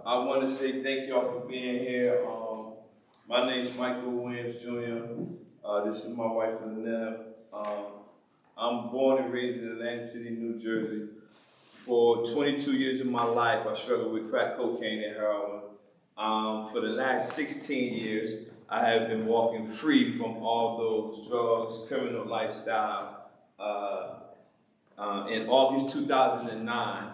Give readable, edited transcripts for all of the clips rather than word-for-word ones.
I want to say thank y'all for being here. My name is Michael Williams Jr. This is my wife, Lynette. I'm born and raised in Atlantic City, New Jersey. For 22 years of my life, I struggled with crack cocaine and heroin. For the last 16 years, I have been walking free from all those drugs, criminal lifestyle. In August 2009,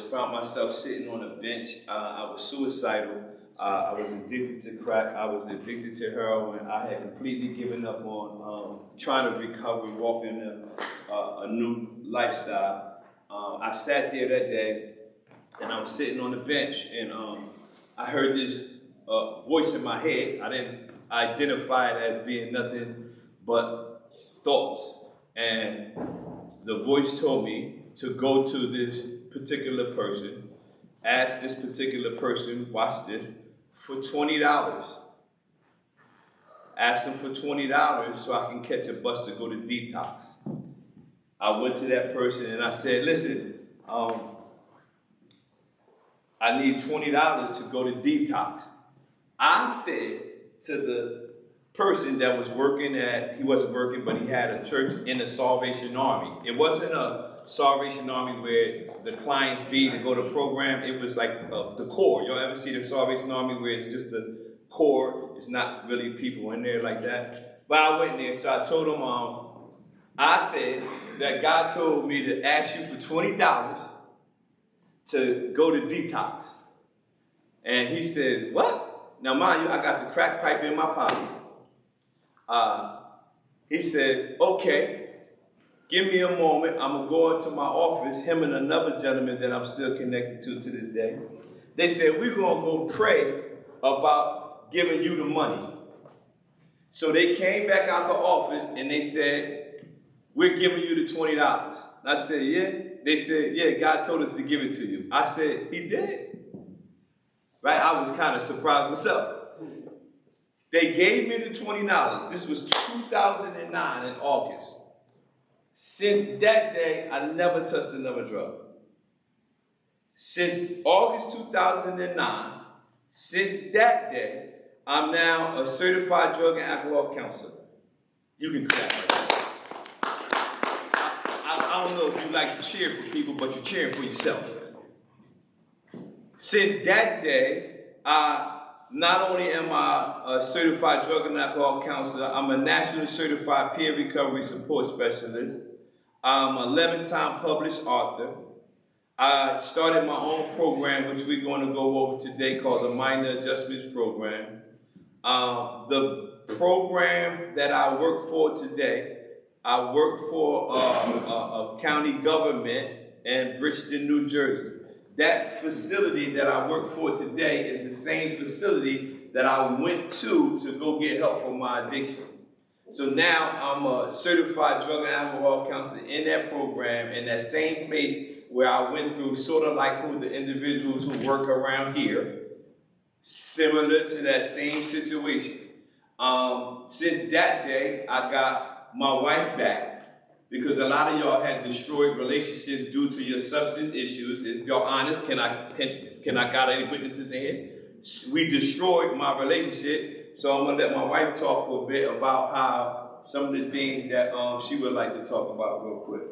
found myself sitting on a bench. I was suicidal. I was addicted to crack. I was addicted to heroin. I had completely given up on trying to recover, walking a new lifestyle. I sat there that day, and I was sitting on the bench, and I heard this voice in my head. I didn't identify it as being nothing but thoughts. And the voice told me to go to this particular person, ask this particular person, watch this, for $20. Ask them for $20 so I can catch a bus to go to detox. I went to that person and I said, listen, I need $20 to go to detox. I said to the person that was working he wasn't working, but he had a church in the Salvation Army. It wasn't a Salvation Army where the clients be to go to program. It was like the core. Y'all ever see the Salvation Army where it's just the core? It's not really people in there like that. But I went there, so I told him, I said that God told me to ask you for $20 to go to detox. And he said, what? Now mind you, I got the crack pipe in my pocket. He says, okay, give me a moment. I'm going to go into my office, him and another gentleman that I'm still connected to this day. They said, we're going to go pray about giving you the money. So they came back out the office and they said, we're giving you the $20. I said, yeah. They said, yeah, God told us to give it to you. I said, he did? Right? I was kind of surprised myself. They gave me the $20. This was 2009 in August. Since that day, I never touched another drug. Since August 2009, since that day, I'm now a certified drug and alcohol counselor. You can clap right there. I don't know if you like to cheer for people, but you're cheering for yourself. Since that day, not only am I a certified drug and alcohol counselor, I'm a nationally certified peer recovery support specialist. I'm an 11-time published author. I started my own program, which we're going to go over today, called the Minor Adjustments Program. The program that I work for today, I work for a county government in Bridgeton, New Jersey. That facility that I work for today is the same facility that I went to go get help for my addiction. So now I'm a certified drug and alcohol counselor in that program, in that same place where I went through, sort of like who the individuals who work around here, similar to that same situation. Since that day, I got my wife back. Because a lot of y'all had destroyed relationships due to your substance issues. If y'all honest, can I got any witnesses in here? We destroyed my relationship, so I'm gonna let my wife talk a bit about how some of the things that she would like to talk about real quick.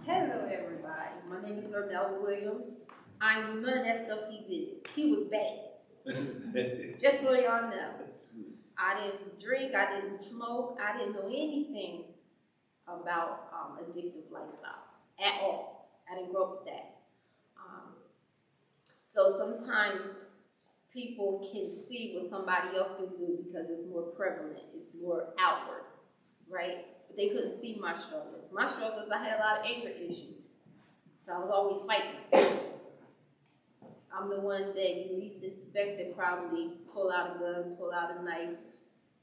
Hello, everybody. My name is Ernell Williams. I knew none of that stuff he did. He was bad. Just so y'all know. I didn't drink, I didn't smoke, I didn't know anything about addictive lifestyles at all. I didn't grow up with that. So sometimes people can see what somebody else can do because it's more prevalent, it's more outward, right? But they couldn't see my struggles. My struggles, I had a lot of anger issues. So I was always fighting. I'm the one that you least suspect that probably pull out a gun, pull out a knife,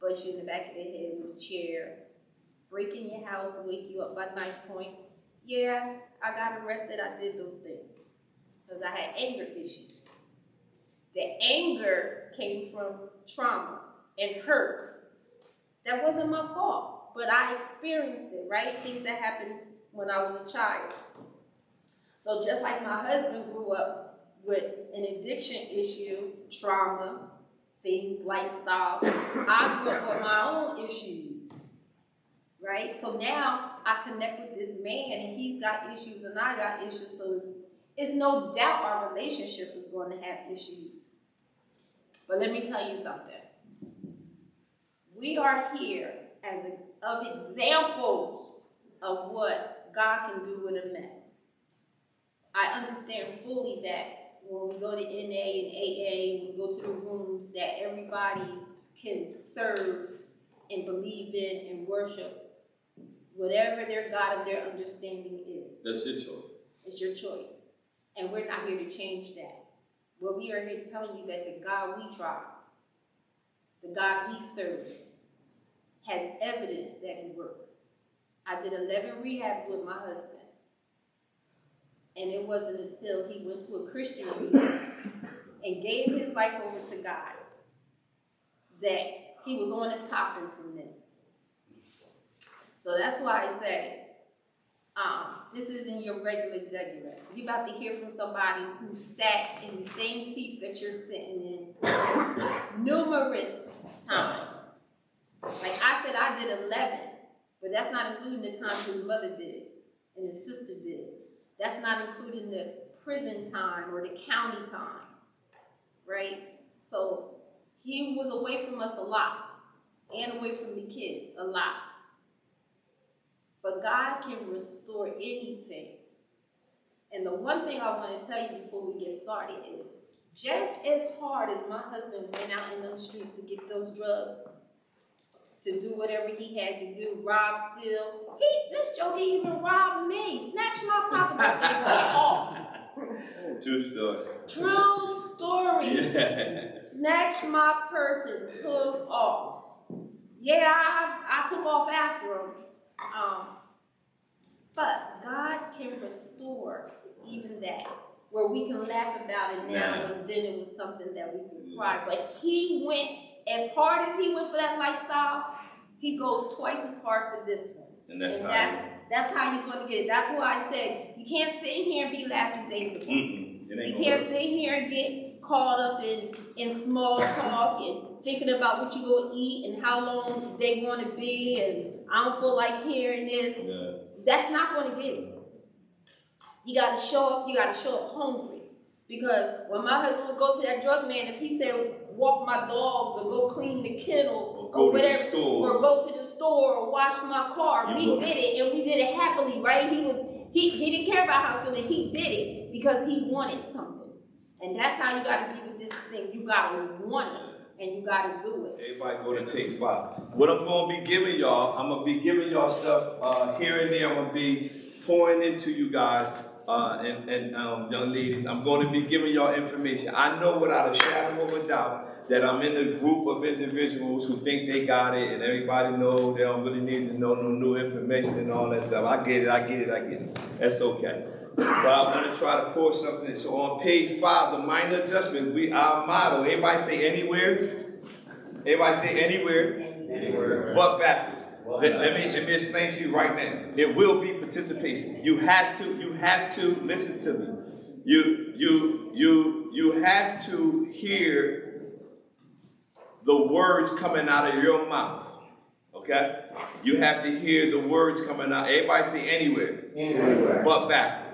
bust you in the back of the head with a chair, break in your house, wake you up by knife point. Yeah, I got arrested, I did those things. Because I had anger issues. The anger came from trauma and hurt. That wasn't my fault, but I experienced it, right? Things that happened when I was a child. So just like my husband grew up with an addiction issue, trauma, things, lifestyle, I grew up with my own issues, right? So now I connect with this man and he's got issues and I got issues, so it's no doubt our relationship is going to have issues. But let me tell you something. We are here as of examples of what God can do with a mess. I understand fully that when we go to NA and AA, we go to the rooms, that everybody can serve and believe in and worship whatever their God of their understanding is. That's your choice. It's your choice. And we're not here to change that. But we are here telling you that the God we try, the God we serve, has evidence that he works. I did 11 rehabs with my husband. And it wasn't until he went to a Christian rehab and gave his life over to God that he was on and popping from them. So that's why I say, this isn't your regular. You're about to hear from somebody who sat in the same seats that you're sitting in numerous times. Like I said, I did 11, but that's not including the time his mother did and his sister did. That's not including the prison time or the county time, right? So he was away from us a lot and away from the kids a lot. But God can restore anything. And the one thing I want to tell you before we get started is, just as hard as my husband went out in those streets to get those drugs, to do whatever he had to do, rob, steal, this joke even robbed me, snatched my pocketbook and took off. True story. True story. Yeah. Snatched my purse and took off. Yeah, I took off after him. But God can restore even that, where we can laugh about it now and then it was something that we could cry. But he went, as hard as he went for that lifestyle, he goes twice as hard for this one. And that's how you're going to get it. That's why I said, you can't sit here and be lackadaisical. You can't sit here and get caught up in small talk and thinking about what you're going to eat and how long they want to be and I don't feel like hearing this. Yeah. That's not going to get it. You got to show up. You got to show up hungry. Because when my husband would go to that drug man, if he said, walk my dogs or go clean the kennel or whatever, or go to the store or wash my car, we did it and we did it happily, right? He didn't care about how I was feeling. He did it because he wanted something. And that's how you got to be with this thing. You got to want it. And you got to do it. Everybody go to take 5. What I'm going to be giving y'all, I'm going to be giving y'all stuff here and there. I'm going to be pouring into you guys and young ladies. I'm going to be giving y'all information. I know without a shadow of a doubt that I'm in a group of individuals who think they got it and everybody knows they don't really need to know no new information and all that stuff. I get it. That's okay. But I'm going to try to pour something in. So on page 5, the minor adjustment, our motto, everybody say anywhere. Everybody say anywhere. But backwards. Let me explain to you right now. It will be participation. You have to listen to me. You have to hear the words coming out of your mouth. Okay? You have to hear the words coming out. Everybody say anywhere. But backwards.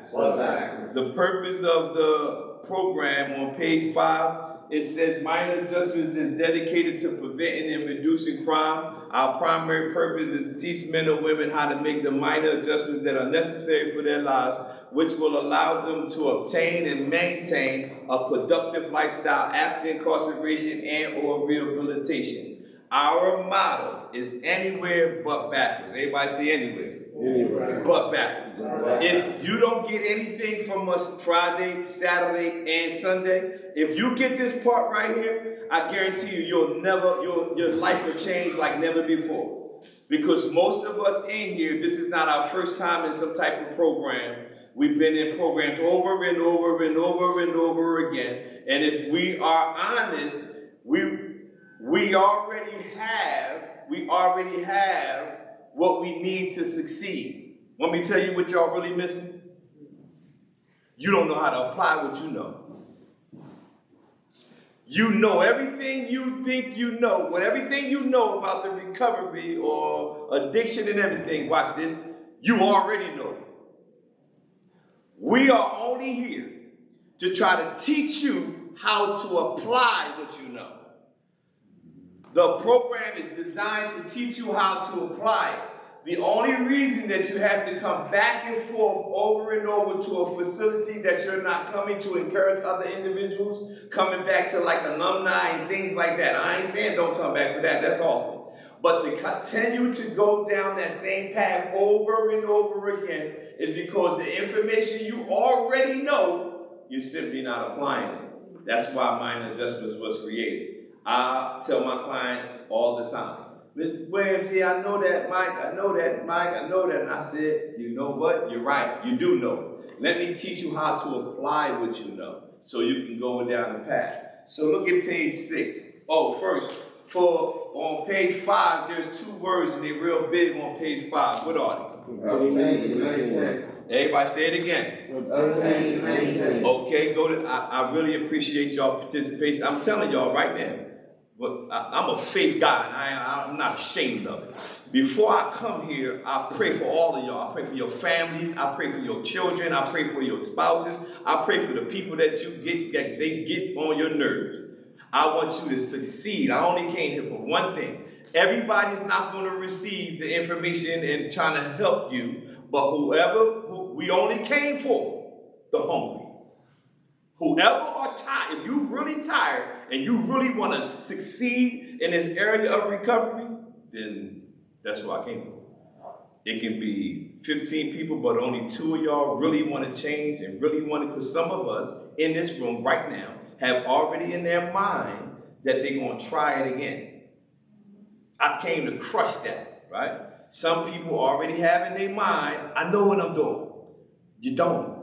The purpose of the program on page 5, it says minor adjustments is dedicated to preventing and reducing crime. Our primary purpose is to teach men and women how to make the minor adjustments that are necessary for their lives, which will allow them to obtain and maintain a productive lifestyle after incarceration and or rehabilitation. Our motto is anywhere but backwards. Everybody say anywhere. But backwards. If you don't get anything from us Friday, Saturday, and Sunday, if you get this part right here, I guarantee you, your life will change like never before. Because most of us in here, this is not our first time in some type of program. We've been in programs over and over and over and over again. And if we are honest, we already have what we need to succeed. Want me to tell you what y'all really missing? You don't know how to apply what you know. You know everything you think you know. When everything you know about the recovery or addiction and everything, watch this, you already know it. We are only here to try to teach you how to apply what you know. The program is designed to teach you how to apply it. The only reason that you have to come back and forth over and over to a facility that you're not coming to encourage other individuals, coming back to like alumni and things like that. I ain't saying don't come back for that, that's awesome. But to continue to go down that same path over and over again is because the information you already know, you're simply not applying it. That's why Minor Adjustments was created. I tell my clients all the time, Mr. Williams, I know that, Mike, I know that, Mike, I know that. And I said, you know what? You're right, you do know it. Let me teach you how to apply what you know so you can go down the path. So look at page 6. Oh, first, on page 5, there's 2 words and they're real big on page 5. What are they? Everybody say it again. Okay, go to, I really appreciate y'all participation. I'm telling y'all right now, but I'm a faith guy, and I'm not ashamed of it. Before I come here, I pray for all of y'all. I pray for your families. I pray for your children. I pray for your spouses. I pray for the people that you get, that they get on your nerves. I want you to succeed. I only came here for one thing. Everybody's not going to receive the information and trying to help you, but who we only came for, the hungry. Whoever are tired, if you're really tired and you really want to succeed in this area of recovery, then that's what I came for. It can be 15 people, but only 2 of y'all really want to change and really want to, because some of us in this room right now have already in their mind that they're going to try it again. I came to crush that, right? Some people already have in their mind, I know what I'm doing. You don't.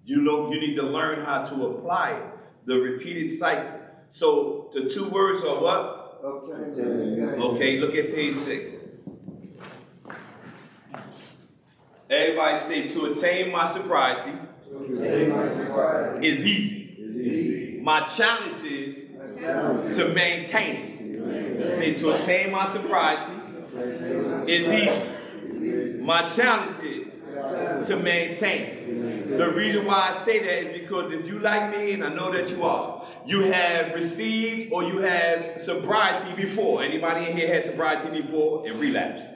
You know, you need to learn how to apply it, the repeated cycle. So the 2 words are what? Okay, look at page 6. Everybody say, to attain my sobriety is easy. My challenge is to maintain it. Say, to attain my sobriety is easy. My challenge is to maintain it. The reason why I say that is because if you like me, and I know that you are, you have received or you have sobriety before. Anybody in here had sobriety before and relapsed?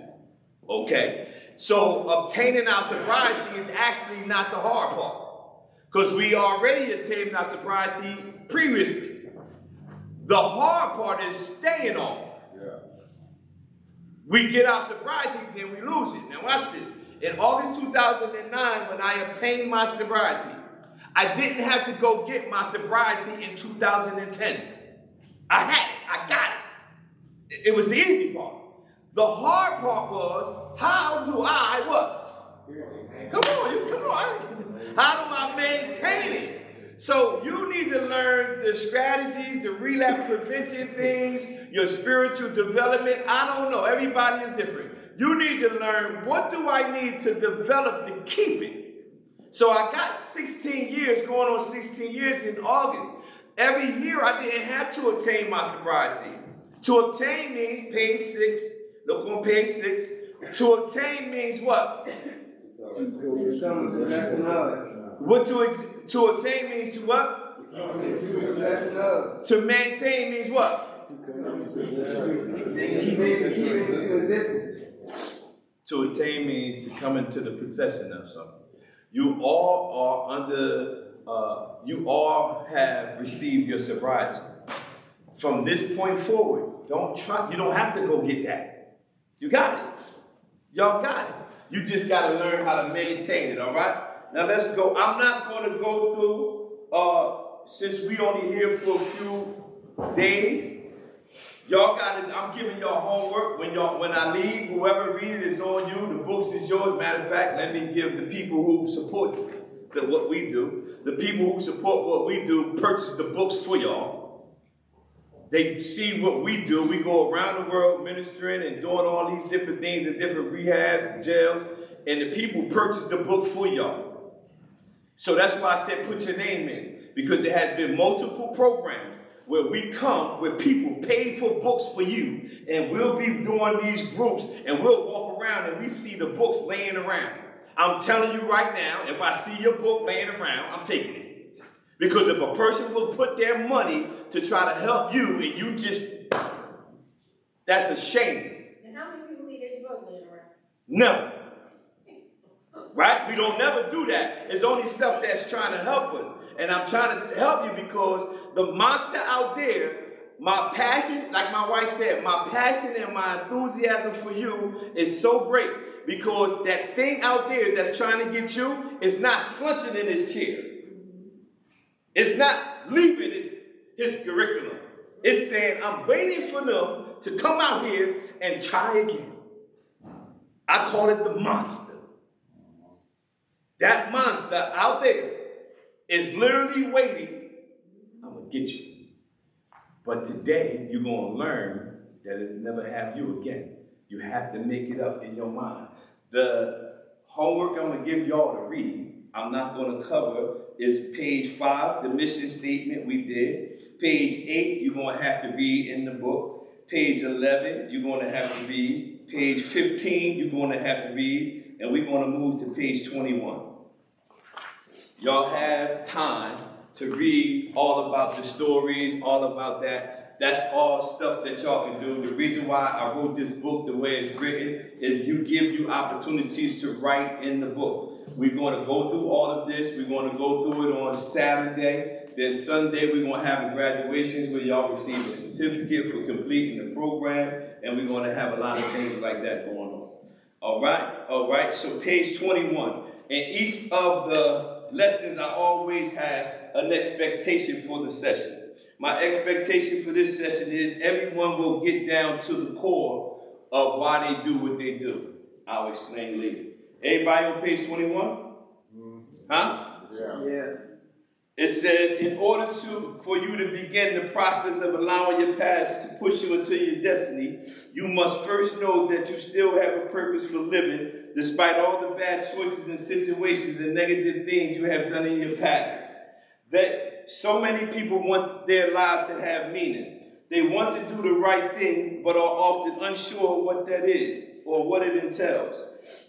Okay. So obtaining our sobriety is actually not the hard part, because we already attained our sobriety previously. The hard part is staying on. We get our sobriety, then we lose it. Now watch this. In August 2009, when I obtained my sobriety, I didn't have to go get my sobriety in 2010. I had it. I got it. It was the easy part. The hard part was, how do I what? Come on. How do I maintain it? So you need to learn the strategies, the relapse prevention things, your spiritual development. I don't know. Everybody is different. You need to learn, what do I need to develop to keep it? So I got 16 years, going on 16 years in August. Every year I didn't have to attain my sobriety. To obtain means page 6. Look on page 6. To obtain means what? What to attain means to what? To maintain means what? To attain means to come into the possession of something. You all are you all have received your sobriety. From this point forward, you don't have to go get that. You got it. Y'all got it. You just got to learn how to maintain it, all right? Now let's go. I'm not going to go through, since we only here for a few days, y'all got it. I'm giving y'all homework. When I leave, whoever read it is on you. The books is yours. Matter of fact, let me give the people who support what we do, the people who support what we do, purchase the books for y'all. They see what we do. We go around the world ministering and doing all these different things in different rehabs and jails. and the people purchase the book for y'all. So that's why I said put your name in, because there has been multiple programs where we come, where people pay for books for you, and we'll be doing these groups, and we'll walk around and we see the books laying around. I'm telling you right now, if I see your book laying around, I'm taking it. Because if a person will put their money to try to help you, and you just, that's a shame. And how many people leave their book laying around? Never. Right? We don't never do that. It's only stuff that's trying to help us. And I'm trying to help you because the monster out there, my passion, like my wife said, my passion and my enthusiasm for you is so great because that thing out there that's trying to get you is not slunching in his chair. It's not leaving his curriculum. It's saying, I'm waiting for them to come out here and try again. I call it the monster. That monster out there is literally waiting. I'm going to get you. But today, you're going to learn that it'll never have you again. You have to make it up in your mind. The homework I'm going to give y'all to read, I'm not going to cover, is page 5, the mission statement we did. Page 8, you're going to have to read in the book. Page 11, you're going to have to read. Page 15, you're going to have to read. And we're going to move to page 21. Y'all have time to read all about the stories, all about that. That's all stuff that y'all can do. The reason why I wrote this book the way it's written is to give you opportunities to write in the book. We're going to go through all of this. We're going to go through it on Saturday. Then Sunday, we're going to have the graduations where y'all receive a certificate for completing the program. And we're going to have a lot of things like that going on. All right. So page 21. In each of the lessons, I always have an expectation for the session. My expectation for this session is everyone will get down to the core of why they do what they do. I'll explain later. Everybody on page 21? Huh? Yeah. It says, in order for you to begin the process of allowing your past to push you into your destiny, you must first know that you still have a purpose for living, despite all the bad choices and situations and negative things you have done in your past. That so many people want their lives to have meaning. They want to do the right thing, but are often unsure what that is or what it entails.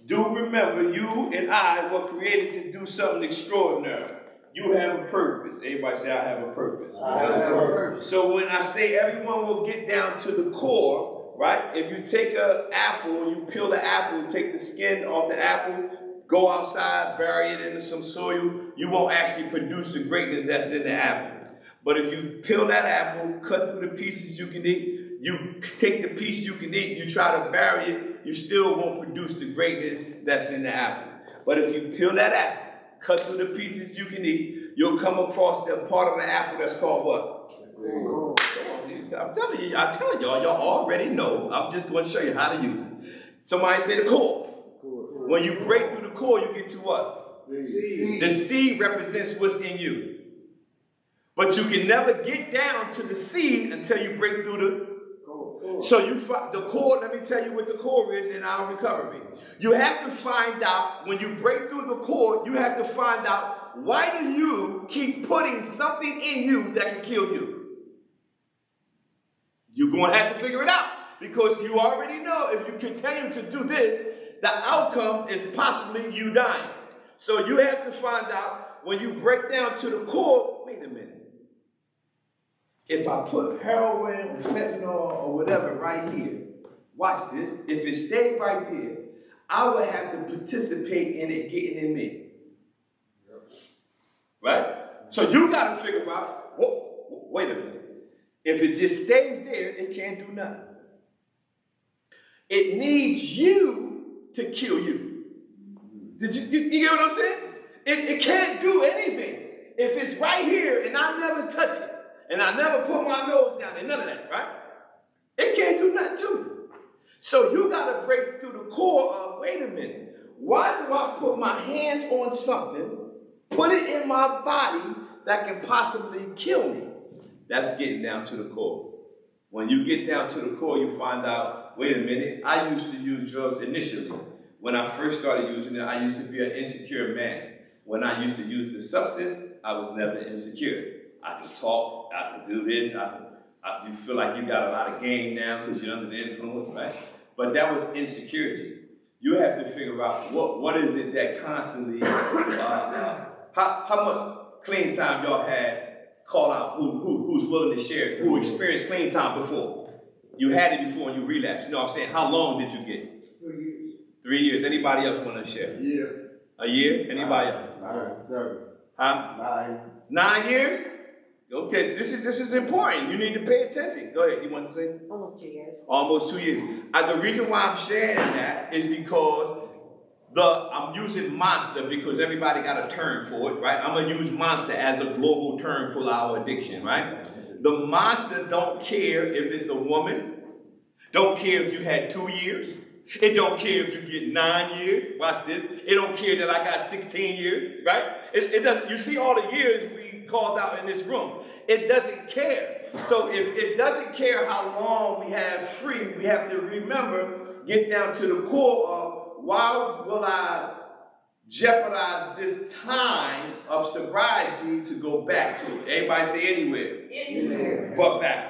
Do remember, you and I were created to do something extraordinary. You have a purpose. Everybody say, I have a purpose. I have a purpose. So when I say everyone will get down to the core, right? If you take an apple, you peel the apple, take the skin off the apple, go outside, bury it into some soil, you won't actually produce the greatness that's in the apple. But if you peel that apple, cut through the pieces you can eat, you take the piece you can eat, you try to bury it, you still won't produce the greatness that's in the apple. But if you peel that apple, cut through the pieces you can eat, you'll come across the part of the apple that's called what? I'm telling y'all, y'all already know. I'm just going to show you how to use it. Somebody say the core. When you break through the core, you get to what? Seed. The seed represents what's in you. But you can never get down to the seed until you break through the So the core, let me tell you what the core is in our recovery. You have to find out, when you break through the core, you have to find out, why do you keep putting something in you that can kill you? You're going to have to figure it out, because you already know if you continue to do this, the outcome is possibly you dying. So you have to find out, when you break down to the core, wait a minute. If I put heroin or fentanyl or whatever right here, watch this, if it stayed right there, I would have to participate in it getting in me. Right? So you got to figure out, wait a minute. If it just stays there, it can't do nothing. It needs you to kill you. Did you get what I'm saying? It can't do anything. If it's right here and I never touch it, and I never put my nose down and none of that, right? It can't do nothing to me. So you got to break through the core of, wait a minute, why do I put my hands on something, put it in my body that can possibly kill me? That's getting down to the core. When you get down to the core, you find out, wait a minute, I used to use drugs initially, When I first started using it, I used to be an insecure man. When I used to use the substance, I was never insecure. I could talk, I could do this, you feel like you got a lot of game now because you're under the influence, right? But that was insecurity. You have to figure out what is it that constantly, how much clean time y'all had. Call out who's willing to share, who experienced clean time before. You had it before and you relapsed. You know what I'm saying? How long did you get? 3 years. 3 years. Anybody else want to share? Yeah. A year? Anybody else? 9. Huh? 9. 9 years? Okay, this is important. You need to pay attention. Go ahead. You want to say? Almost 2 years. Almost 2 years. The reason why I'm sharing that is because I'm using monster because everybody got a term for it, right? I'm gonna use monster as a global term for our addiction, right? The monster don't care if it's a woman, don't care if you had 2 years, it don't care if you get 9 years. Watch this. It don't care that I got 16 years, right? It doesn't. You see all the years we called out in this room. It doesn't care. So if it doesn't care how long we have free, we have to remember, get down to the core of why will I jeopardize this time of sobriety to go back to it? Everybody say anywhere. Anywhere. But back.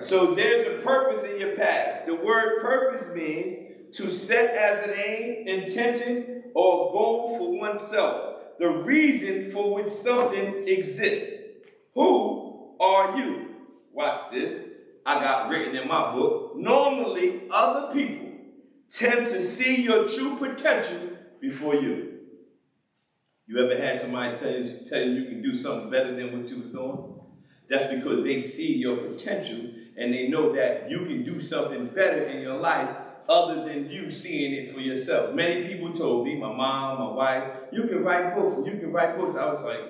So there's a purpose in your past. The word purpose means to set as an aim, intention, or goal for oneself. The reason for which something exists. Who are you? Watch this. I got written in my book. Normally, other people tend to see your true potential before you. You ever had somebody tell you you can do something better than what you was doing? That's because they see your potential and they know that you can do something better in your life other than you seeing it for yourself. Many people told me, my mom, my wife, you can write books and you can write books. I was like,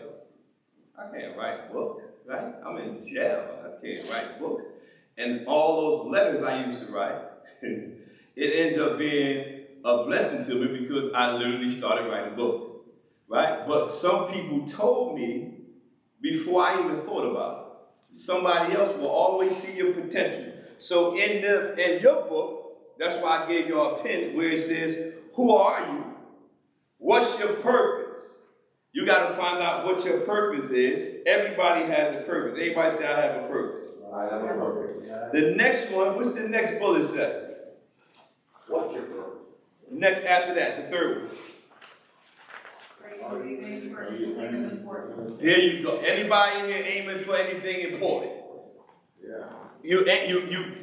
I can't write books, right? I'm in jail. I can't write books. And all those letters I used to write, it ended up being a blessing to me because I literally started writing books, right? But some people told me before I even thought about it. Somebody else will always see your potential. So in your book, that's why I gave y'all a pen where it says, who are you? What's your purpose? You got to find out what your purpose is. Everybody has a purpose. Everybody say, I have a purpose. I have a purpose. The next one, what's the next bullet say? What's your purpose? Next after that, the third one. There you go. Anybody in here aiming for anything important? Yeah.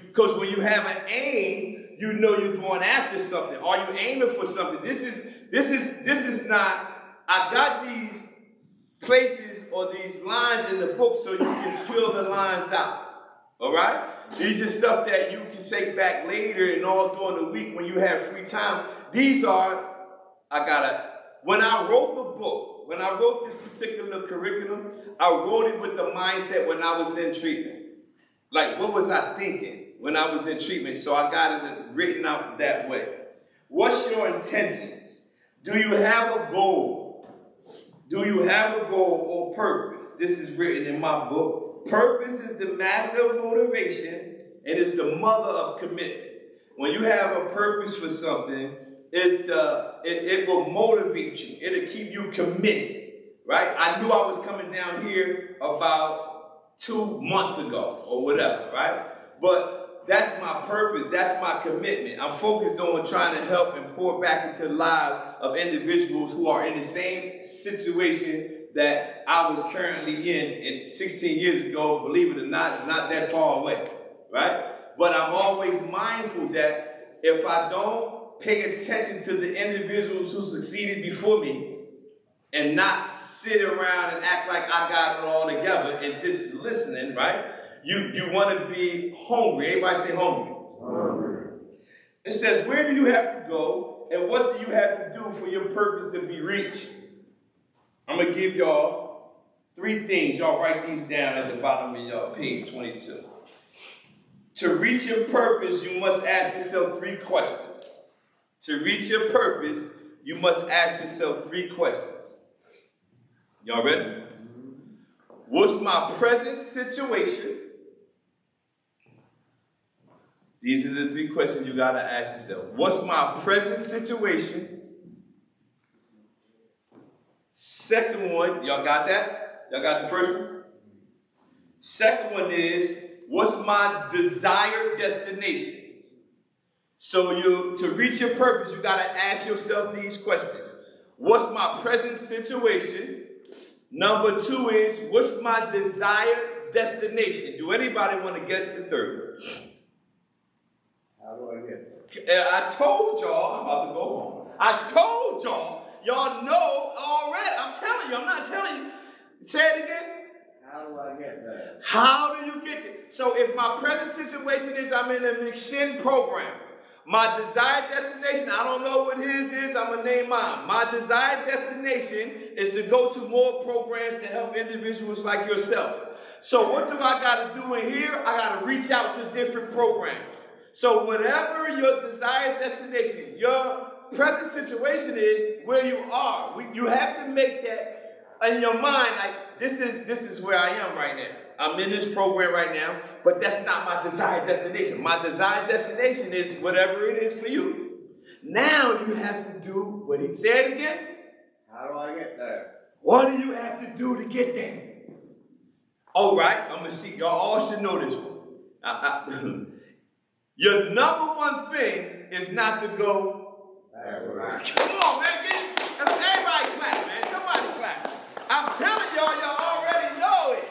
Because when you have an aim, you know you're going after something. Are you aiming for something? This is not. I got these places or these lines in the book so you can fill the lines out. All right? These are stuff that you can take back later and all during the week when you have free time. These are, when I wrote the book, when I wrote this particular curriculum, I wrote it with the mindset when I was in treatment. Like, what was I thinking when I was in treatment? So I got it written out that way. What's your intentions? Do you have a goal? Do you have a goal or purpose? This is written in my book. Purpose is the master of motivation and is the mother of commitment. When you have a purpose for something, it will motivate you. It'll keep you committed, right? I knew I was coming down here about 2 months ago or whatever, right? But that's my purpose. That's my commitment. I'm focused on trying to help and pour back into the lives of individuals who are in the same situation that I was currently in 16 years ago. Believe it or not, it's not that far away, right? But I'm always mindful that if I don't pay attention to the individuals who succeeded before me and not sit around and act like I got it all together and just listening, right? You want to be hungry. Everybody say hungry. It says, where do you have to go and what do you have to do for your purpose to be reached? I'm going to give y'all 3 things. Y'all write these down at the bottom of your page 22. To reach your purpose, you must ask yourself 3 questions. To reach your purpose, you must ask yourself 3 questions. Y'all ready? What's my present situation? These are the 3 questions you got to ask yourself. What's my present situation? Second one, y'all got that? Y'all got the first one? Second one is, what's my desired destination? So to reach your purpose, you got to ask yourself these questions. What's my present situation? Number 2 is, what's my desired destination? Do anybody want to guess the third? How do I get there? I told y'all, I'm about to go home. I told y'all know already. I'm telling you, I'm not telling you. Say it again. How do I get there? How do you get there? So if my present situation is I'm in a McShin program, my desired destination, I don't know what his is, I'm going to name mine. My desired destination is to go to more programs to help individuals like yourself. So what do I got to do in here? I got to reach out to different programs. So whatever your desired destination, your present situation is where you are. You have to make that in your mind, like this is where I am right now. I'm in this program right now, but that's not my desired destination. My desired destination is whatever it is for you. Now you have to do what he said again. How do I get there? What do you have to do to get there? All right, I'm going to see. Y'all all should know this one. Your number one thing is not to go. Come on, man. Everybody clap, man. Somebody clap. I'm telling y'all already know it.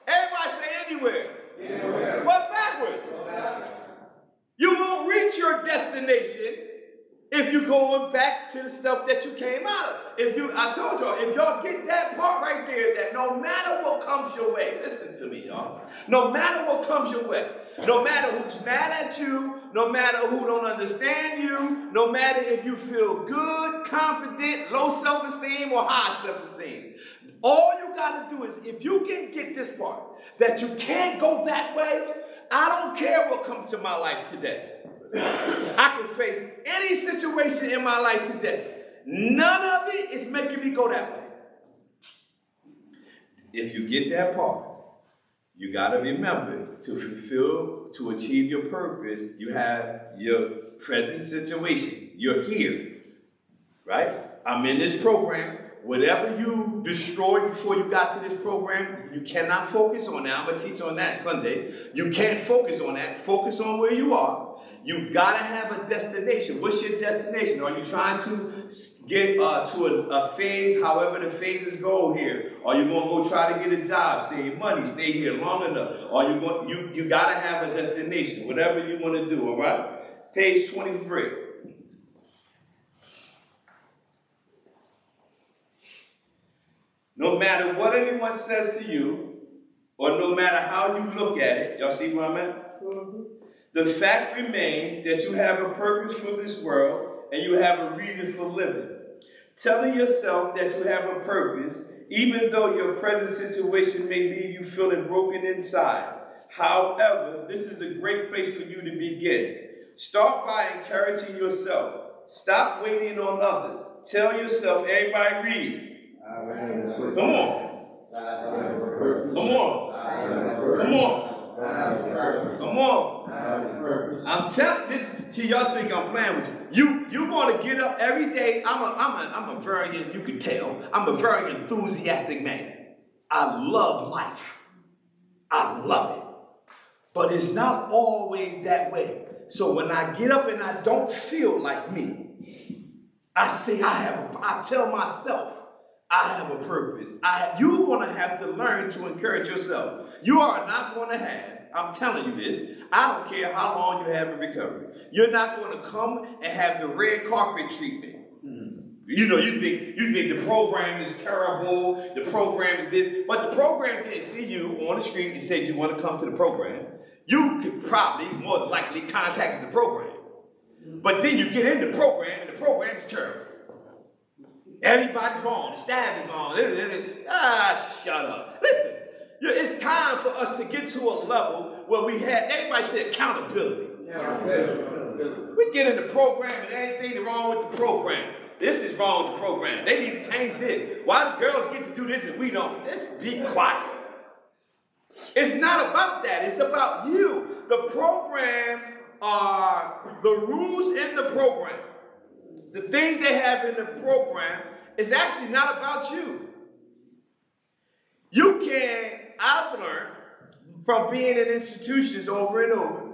Everybody say anywhere. Anywhere. What backwards? You won't reach your destination if you're going back to the stuff that you came out of. I told y'all, if y'all get that part right there, that no matter what comes your way, listen to me, y'all. No matter what comes your way, no matter who's mad at you, no matter who don't understand you, no matter if you feel good, confident, low self-esteem, or high self-esteem, all you got to do is, if you can get this part, that you can't go that way, I don't care what comes to my life today. I can face any situation in my life today. None of it is making me go that way. If you get that part, you got to remember to achieve your purpose, you have your present situation. You're here, right? I'm in this program. Whatever you destroyed before you got to this program, you cannot focus on that. I'm going to teach on that Sunday. You can't focus on that. Focus on where you are. You got to have a destination. What's your destination? Are you trying to get to a phase, however the phases go here? Are you going to go try to get a job, save money, stay here long enough? Or you got to have a destination, whatever you want to do, all right? Page 23. No matter what anyone says to you, or no matter how you look at it, y'all see where I'm at? Mm-hmm. The fact remains that you have a purpose for this world and you have a reason for living. Telling yourself that you have a purpose, even though your present situation may leave you feeling broken inside. However, this is a great place for you to begin. Start by encouraging yourself. Stop waiting on others. Tell yourself, everybody read. Come on. Come on. Come on. Come on. I'm telling this. See, y'all think I'm playing with you. You're going to get up every day. I'm a very, you can tell, I'm a very enthusiastic man. I love life. I love it. But it's not always that way. So when I get up and I don't feel like me, I say I tell myself, I have a purpose. You're going to have to learn to encourage yourself. You are not going to have, I'm telling you this, I don't care how long you have in recovery. You're not going to come and have the red carpet treatment. You know, you think the program is terrible, the program is this, but the program didn't see you on the street and said you want to come to the program. You could probably, more than likely, contact the program. But then you get in the program and the program is terrible. Everybody's wrong. The staff is wrong. Shut up. Listen, it's time for us to get to a level where we have, everybody say accountability. We get in the program and anything wrong with the program. This is wrong with the program. They need to change this. Why do girls get to do this and we don't? Let's be quiet. It's not about that. It's about you. The program are the rules in the program. The things they have in the program is actually not about you. I've learned from being in institutions over and over.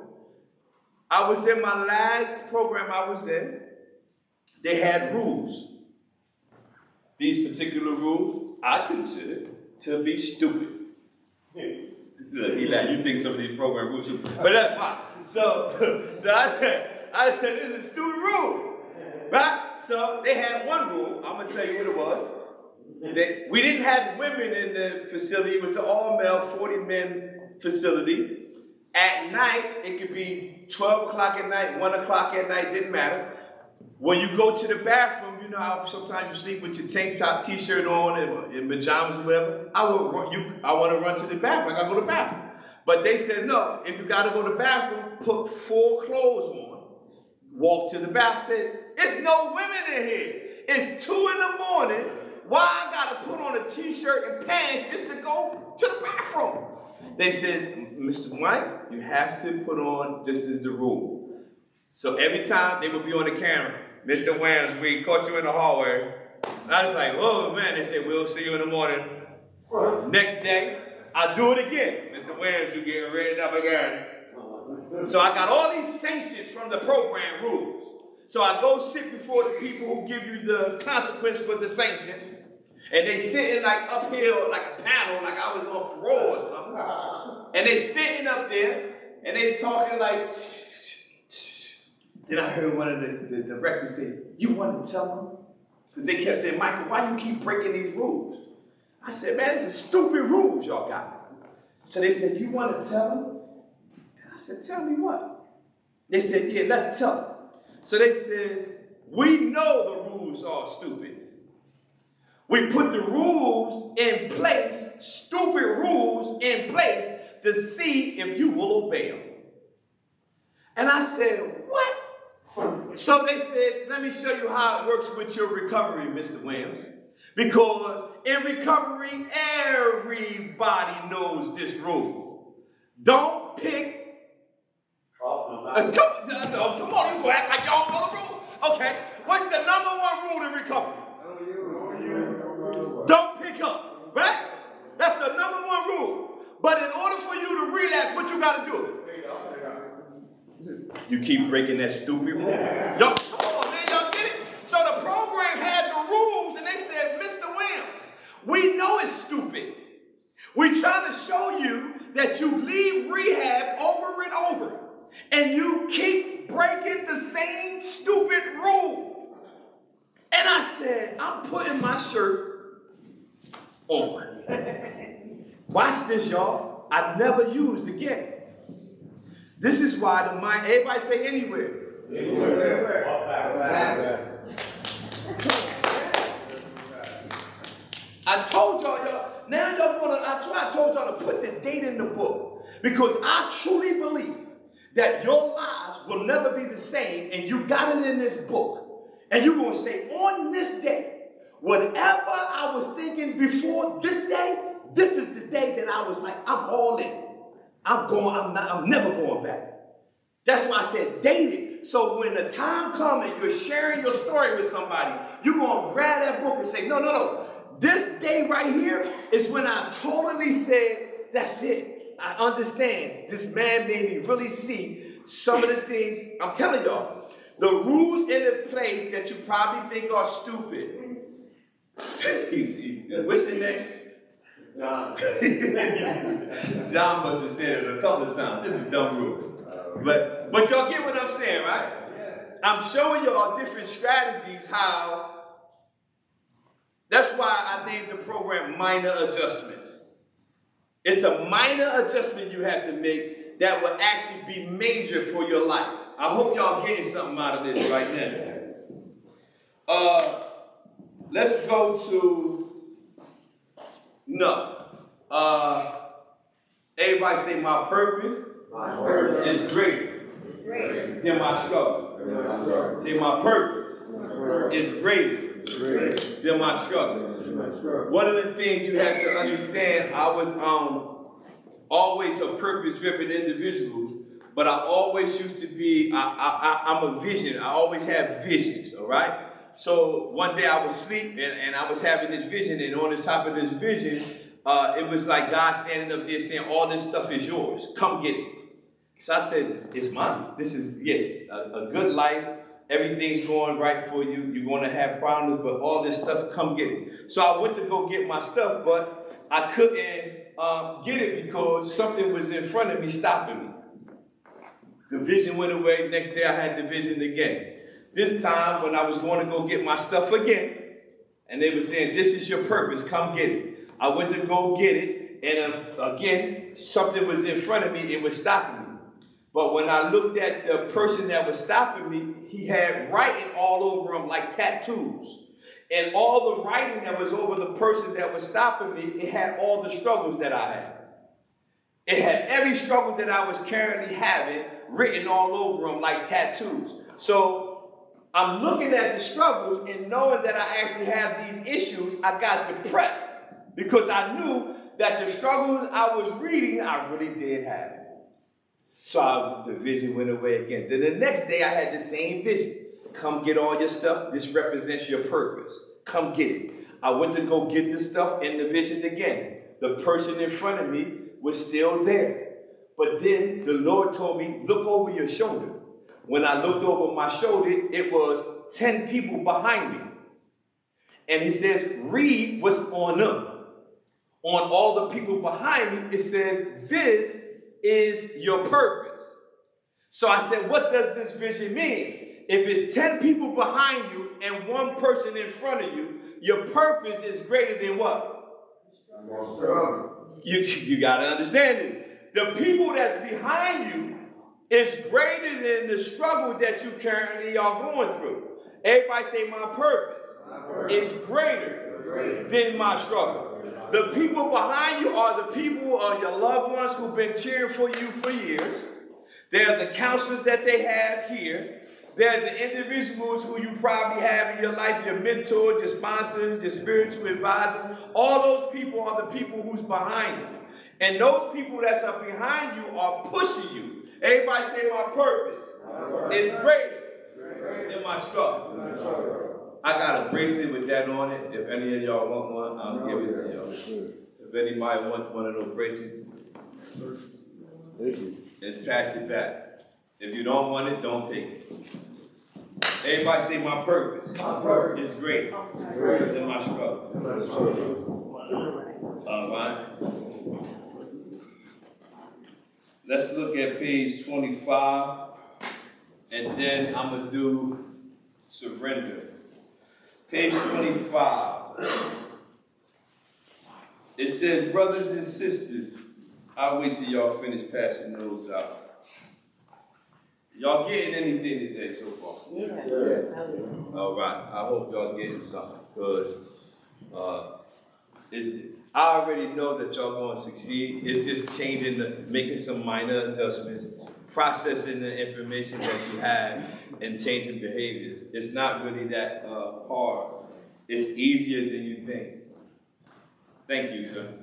I was in my last program I was in, they had rules. These particular rules I consider to be stupid. Look, Eli, you think some of these program rules, but that's fine. So I said, this is a stupid rule, right? So they had one rule. I'm gonna tell you what it was. We didn't have women in the facility. It was an all-male, 40-men facility. At night, it could be 12 o'clock at night, 1 o'clock at night, didn't matter. When you go to the bathroom, you know how sometimes you sleep with your tank top, t-shirt on, and pajamas or whatever. I want to run to the bathroom. I got to go to the bathroom. But they said, no, if you got to go to the bathroom, put full clothes on. Walk to the bathroom. I said, it's no women in here. It's 2 in the morning. Why I got to put on a t-shirt and pants just to go to the bathroom? They said, Mr. White, you have to put on, this is the rule. So every time they would be on the camera, Mr. Williams, we caught you in the hallway. And I was like, oh man, they said, we'll see you in the morning. Next day, I do it again. Mr. Williams, you're getting ready up again. So I got all these sanctions from the program rules. So I go sit before the people who give you the consequence for the sanctions. And they sitting like uphill, like a panel, like I was on parole or something. And they sitting up there, and they talking like. Then I heard one of the directors say, you want to tell them? Because they kept saying, Michael, why you keep breaking these rules? I said, man, this is stupid rules y'all got. So they said, you want to tell them? And I said, tell me what? They said, yeah, let's tell them. So they said, we know the rules are stupid. We put the rules in place, stupid rules in place, to see if you will obey them. And I said, what? So they said, let me show you how it works with your recovery, Mr. Williams. Because in recovery, everybody knows this rule. Don't pick. Come on, you go act like y'all know the rule. Okay, what's the #1 rule in recovery? Don't pick up, right? That's the #1 rule. But in order for you to relapse, what you got to do? You keep breaking that stupid rule. Y'all, come on, man, y'all get it? So the program had the rules, and they said, Mr. Williams, we know it's stupid. We're trying to show you that you leave rehab over and over, and you keep breaking the same stupid rule. And I said, I'm putting my shirt on. Watch this, y'all. I never used again. This is why the mind, everybody say anywhere. Anywhere. I told y'all, now y'all gonna, that's why I told y'all to put the date in the book. Because I truly believe that your lives will never be the same, and you got it in this book. And you're gonna say, on this day, whatever I was thinking before this day, this is the day that I was like, I'm all in. I'm never going back. That's why I said date it. So when the time comes and you're sharing your story with somebody, you're going to grab that book and say, no. This day right here is when I totally said, that's it. I understand. This man made me really see some of the things. I'm telling y'all, the rules in the place that you probably think are stupid. What's your name? John. John must have said it a couple of times. This is a dumb rule. But y'all get what I'm saying, right? Yeah. I'm showing y'all different strategies how. That's why I named the program Minor Adjustments. It's a minor adjustment you have to make that will actually be major for your life. I hope y'all getting something out of this right now. Let's go to. No. Everybody say my purpose is greater than my struggle. Say my purpose is greater than my struggle. One of the things you have to understand, I was always a purpose-driven individual, but I always used to be, I'm a vision. I always have visions, all right? So one day I was asleep and I was having this vision, and on the top of this vision, it was like God standing up there saying, all this stuff is yours. Come get it. So I said, it's mine. This is, a good life. Everything's going right for you. You're going to have problems, but all this stuff, come get it. So I went to go get my stuff, but I couldn't get it because something was in front of me stopping me. The vision went away. Next day I had the vision again. This time when I was going to go get my stuff again, and they were saying, this is your purpose, come get it. I went to go get it, and again, something was in front of me, it was stopping me. But when I looked at the person that was stopping me, he had writing all over him like tattoos. And all the writing that was over the person that was stopping me, it had all the struggles that I had. It had every struggle that I was currently having written all over him like tattoos. So I'm looking at the struggles and knowing that I actually have these issues, I got depressed because I knew that the struggles I was reading, I really did have. So the vision went away again. Then the next day I had the same vision. Come get all your stuff. This represents your purpose. Come get it. I went to go get the stuff in the vision again. The person in front of me was still there. But then the Lord told me, look over your shoulder. When I looked over my shoulder, it was 10 people behind me. And he says, read what's on them. On all the people behind me, it says, this is your purpose. So I said, what does this vision mean? If it's 10 people behind you and one person in front of you, your purpose is greater than what? You got to understand it. The people that's behind you is greater than the struggle that you currently are going through. Everybody say, my purpose is greater than my struggle. The people behind you are the people or your loved ones who've been cheering for you for years. They're the counselors that they have here. They're the individuals who you probably have in your life, your mentors, your sponsors, your spiritual advisors. All those people are the people who's behind you. And those people that are behind you are pushing you. Everybody say, my purpose is greater than my struggle. I got a bracelet with that on it. If any of y'all want one, I'll give it to y'all. If anybody wants one of those bracelets, just pass it back. If you don't want it, don't take it. Everybody say, my purpose is greater than my struggle. All right. Let's look at page 25, and then I'm going to do surrender. Page 25. It says, brothers and sisters, I'll wait till y'all finish passing those out. Y'all getting anything today so far? Yeah. All right. I hope y'all getting something, because I already know that y'all going to succeed. It's just making some minor adjustments, processing the information that you have, and changing behaviors. It's not really that hard. It's easier than you think. Thank you, sir.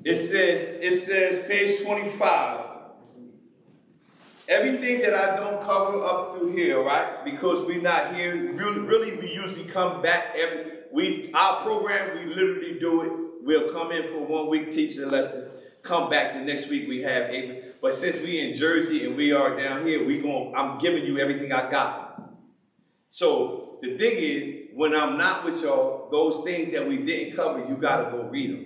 It says, page 25. Everything that I don't cover up through here, right? Because we're not here. Really, we usually come back our program, we literally do it. We'll come in for 1 week, teach a lesson, come back the next week we have but since we in Jersey and we are down here, I'm giving you everything I got. So the thing is, when I'm not with y'all, those things that we didn't cover, you gotta go read them.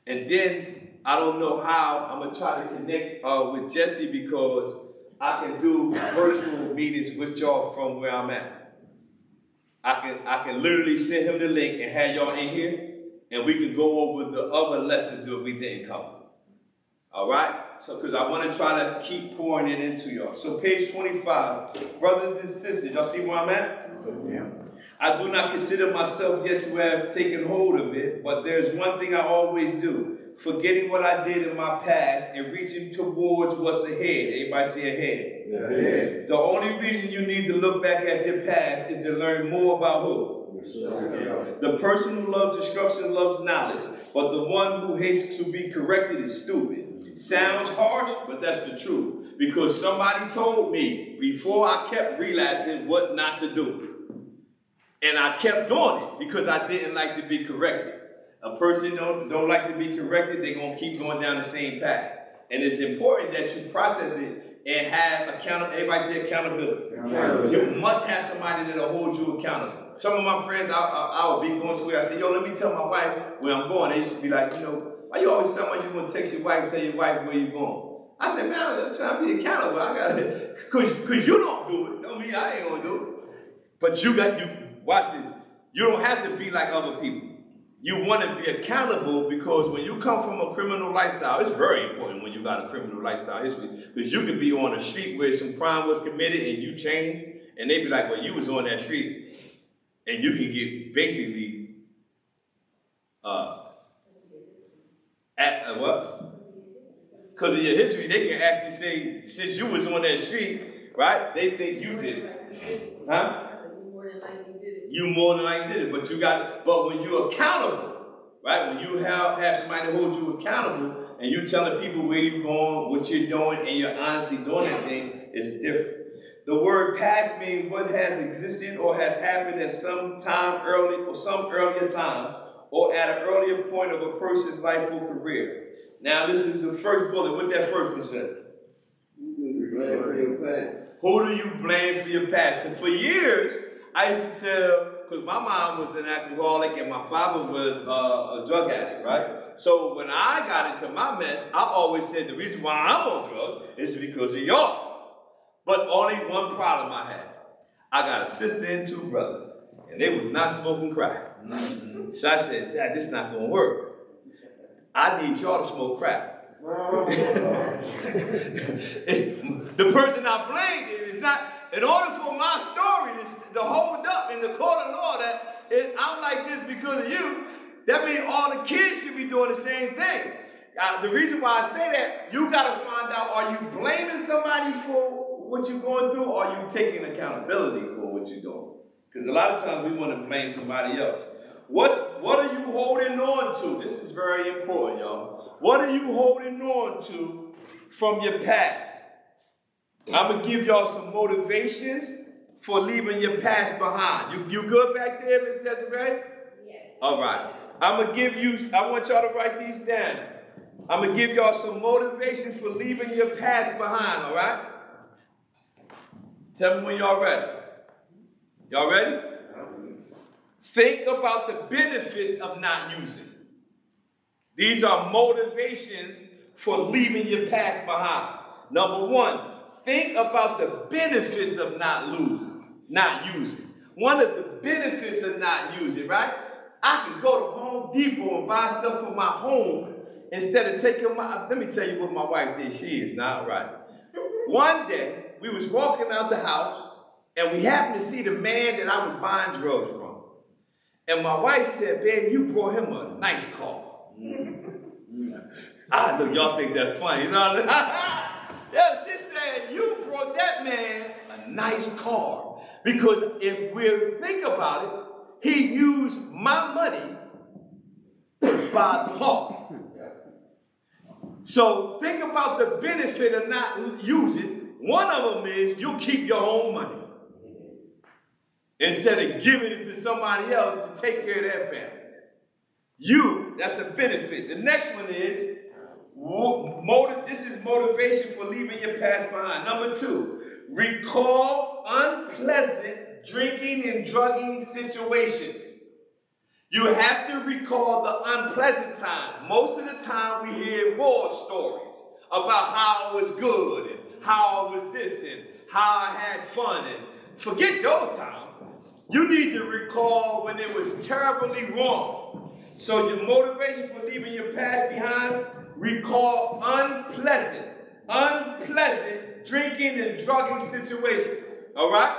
And then I don't know how I'm gonna try to connect with Jesse, because I can do virtual meetings with y'all from where I'm at. I can literally send him the link and have y'all in here, and we can go over the other lessons that we didn't cover. All right? So, because I want to try to keep pouring it into y'all. So, page 25, brothers and sisters, y'all see where I'm at? Yeah. I do not consider myself yet to have taken hold of it, but there's one thing I always do, forgetting what I did in my past and reaching towards what's ahead. Everybody say ahead. Ahead. The only reason you need to look back at your past is to learn more about who? Yourself. The person who loves instruction loves knowledge, but the one who hates to be corrected is stupid. Sounds harsh, but that's the truth. because somebody told me before I kept relapsing what not to do. And I kept doing it because I didn't like to be corrected. A person don't like to be corrected, they're going to keep going down the same path. And it's important that you process it and have accountability. Everybody say accountability. You must have somebody that'll hold you accountable. Some of my friends, I would be going somewhere. I say, yo, let me tell my wife where I'm going. They used to be like, why you always tell me you're going to text your wife and tell your wife where you're going? I said, man, I'm trying to be accountable. I got to, because you don't do it. Don't mean I ain't going to do it. But you watch this. You don't have to be like other people. You want to be accountable because when you come from a criminal lifestyle, it's very important when you got a criminal lifestyle history. Because you could be on a street where some crime was committed and you changed, and they be like, well, you was on that street. And you can get basically, what? Because of your history, they can actually say, since you was on that street, right, they think you did it. Huh? You more than likely did it, but when you're accountable, right? When you have somebody to hold you accountable and you telling people where you're going, what you're doing, and you're honestly doing that thing, it's different. The word past means what has existed or has happened at some time early or some earlier time or at an earlier point of a person's life or career. Now this is the first bullet. What that first one said? Who do you blame for your past? Who do you blame for your past? Because for years, I used to tell, because my mom was an alcoholic and my father was a drug addict, right? So when I got into my mess, I always said the reason why I'm on drugs is because of y'all. But only one problem I had. I got a sister and two brothers, and they was not smoking crack. So I said, Dad, this is not going to work. I need y'all to smoke crack. The person I blamed is not, in order for my story to hold up in the court of law that I'm like this because of you, that means all the kids should be doing the same thing. The reason why I say that, you got to find out, are you blaming somebody for what you're going through, or are you taking accountability for what you're doing? Because a lot of times we want to blame somebody else. What are you holding on to? This is very important, y'all. What are you holding on to from your past? I'm going to give y'all some motivations for leaving your past behind. You good back there, Ms. Desiree? Yes. All right. I want y'all to write these down. I'm going to give y'all some motivation for leaving your past behind, all right? Tell me when y'all ready. Y'all ready? Think about the benefits of not using. These are motivations for leaving your past behind. Number one, think about the benefits of not using. One of the benefits of not using, right? I can go to Home Depot and buy stuff for my home instead of taking let me tell you what my wife did. She is not right. One day, we was walking out the house, and we happened to see the man that I was buying drugs from. And my wife said, babe, you brought him a nice car. I know y'all think that's funny. You know? Yeah, she said, you brought that man a nice car. Because if we think about it, he used my money to buy the car. So think about the benefit of not using. One of them is you'll keep your own money instead of giving it to somebody else to take care of their families. That's a benefit. The next one is, this is motivation for leaving your past behind. Number two, recall unpleasant drinking and drugging situations. You have to recall the unpleasant time. Most of the time we hear war stories about how it was good and how it was this and how I had fun. And forget those times. You need to recall when it was terribly wrong. So your motivation for leaving your past behind, recall unpleasant drinking and drugging situations. All right?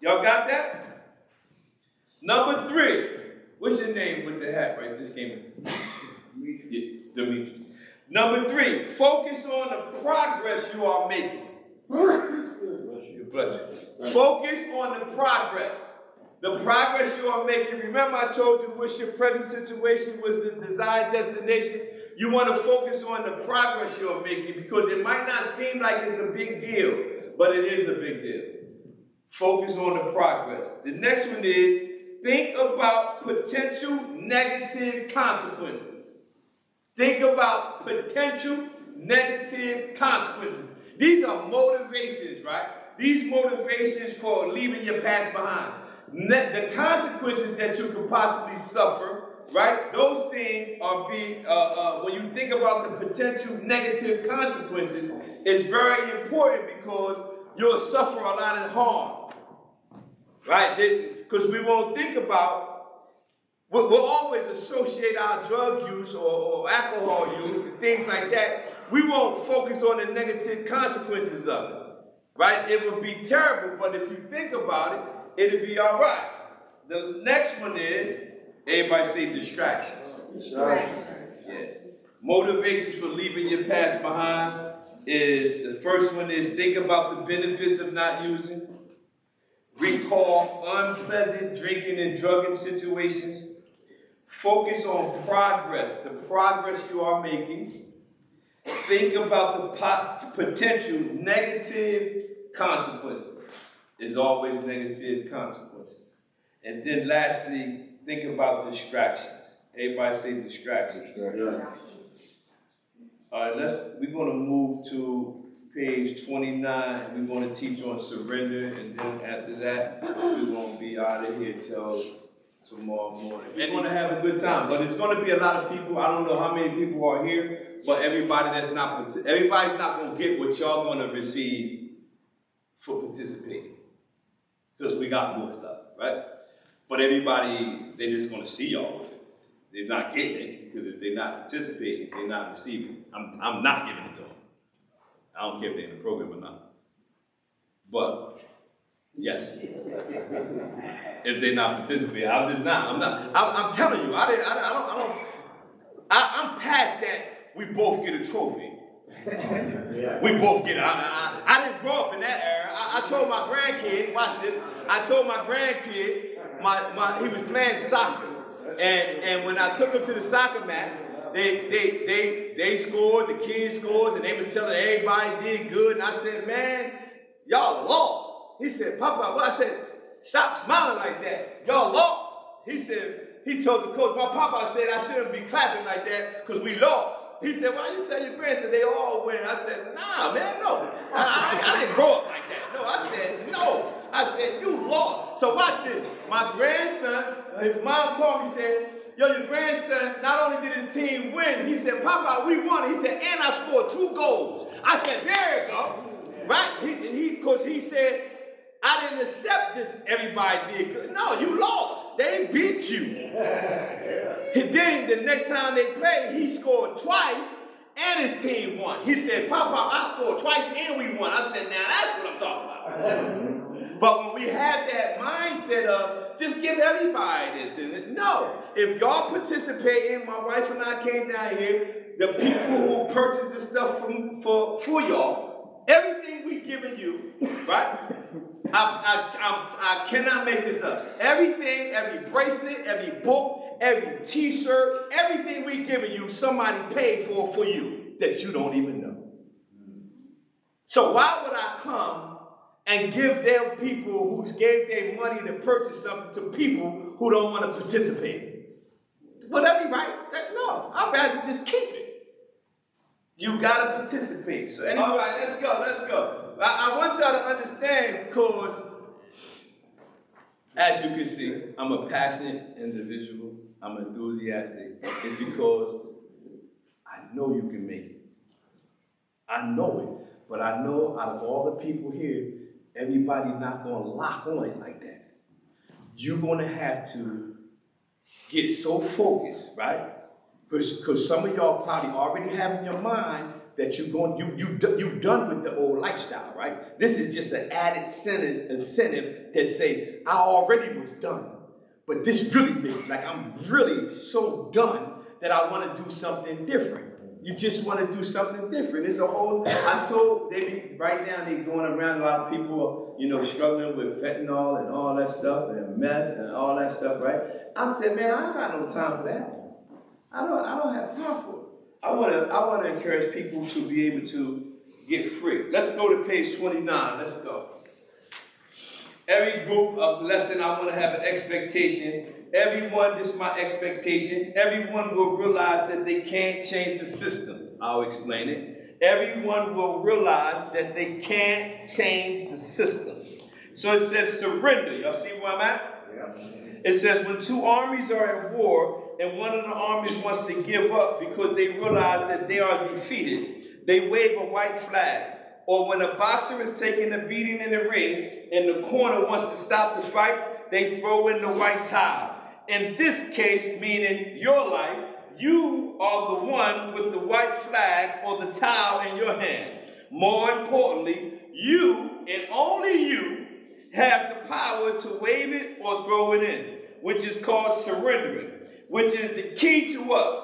Y'all got that? Number three. What's your name with the hat right? This came in. Demetrius. Number three. Focus on the progress you are making. Bless you. Focus on the progress. The progress you are making. Remember I told you what's your present situation was the desired destination. You want to focus on the progress you're making because it might not seem like it's a big deal, but it is a big deal. Focus on the progress. The next one is think about potential negative consequences. Think about potential negative consequences. These are motivations, right? These motivations for leaving your past behind. The consequences that you could possibly suffer, right? Those things are being, when you think about the potential negative consequences, it's very important because you'll suffer a lot of harm, right? Because we won't think about, we'll always associate our drug use or alcohol use and things like that. We won't focus on the negative consequences of it, right? It would be terrible, but if you think about it, it'll be all right. The next one is, everybody say distractions. Distractions. Yeah. Motivations for leaving your past behind is, the first one is think about the benefits of not using. Recall unpleasant drinking and drugging situations. Focus on progress, the progress you are making. Think about the potential negative consequences. There's always negative consequences. And then lastly, think about distractions. Everybody say distractions. All right, we're going to move to page 29, and we're going to teach on surrender, and then after that, we're going to be out of here till tomorrow morning. We're going to have a good time, but it's going to be a lot of people. I don't know how many people are here, but everybody's not going to get what y'all going to receive for participating, because we got more stuff, right? But everybody, they're just going to see y'all with it. They're not getting it, because if they're not participating, they're not receiving it. I'm not giving it to them. I don't care if they're in the program or not. But yes, if they're not participating, I'm just not. I'm telling you, I'm past that. We both get a trophy. We both get it. I didn't grow up in that era. I told my grandkid, watch this. I told my grandkid, he was playing soccer, and when I took him to the soccer match, they scored, the kids scored, and they was telling everybody did good. And I said, man, y'all lost. He said, Papa, what? I said, stop smiling like that. Y'all lost. He told the coach, my papa said I shouldn't be clapping like that because we lost. He said, why you tell your grandson they all win? I said, nah, man, no. I didn't grow up like that. No, I said, no. I said, you lost. So watch this. My grandson, his mom called me and said, yo, your grandson, not only did his team win, he said, Papa, we won. He said, and I scored 2 goals. I said, there you go. Right? Because he said, I didn't accept this, everybody did good. No, you lost. They beat you. Then the next time they played, he scored twice and his team won. He said, Papa, I scored twice and we won. I said, now that's what I'm talking about. But when we have that mindset of just give everybody this, and no, if y'all participating, my wife and I came down here, the people who purchased the stuff for y'all, everything we giving you, right? I cannot make this up. Everything, every bracelet, every book, every t-shirt, everything we giving you, somebody paid for you that you don't even know. So why would I come and give them people who gave their money to purchase something to people who don't want to participate? Would that be right? No, I'd rather just keep it. You got to participate. So anyway, all right, let's go. I want y'all to understand, because as you can see, I'm a passionate individual. I'm enthusiastic. It's because I know you can make it. I know it. But I know out of all the people here, everybody not going to lock on it like that. You're going to have to get so focused, right? Because some of y'all probably already have in your mind that you're done with the old lifestyle, right? This is just an added incentive that say, I already was done. But this really makes, like I'm really so done that I want to do something different. You just want to do something different. It's a whole, I told, right now they going around, a lot of people, struggling with fentanyl and all that stuff, and meth and all that stuff, right? I said, man, I ain't got no time for that. I don't have time for it. I want to encourage people to be able to get free. Let's go to page 29. Let's go. Every group of lesson, I want to have an expectation. Everyone, this is my expectation. Everyone will realize that they can't change the system. I'll explain it. Everyone will realize that they can't change the system. So it says surrender. Y'all see where I'm at? Yeah. It says when two armies are at war and one of the armies wants to give up because they realize that they are defeated, they wave a white flag. Or when a boxer is taking a beating in the ring and the corner wants to stop the fight, they throw in the white towel. In this case, meaning your life, you are the one with the white flag or the towel in your hand. More importantly, you and only you have the power to wave it or throw it in, which is called surrendering, which is the key to what?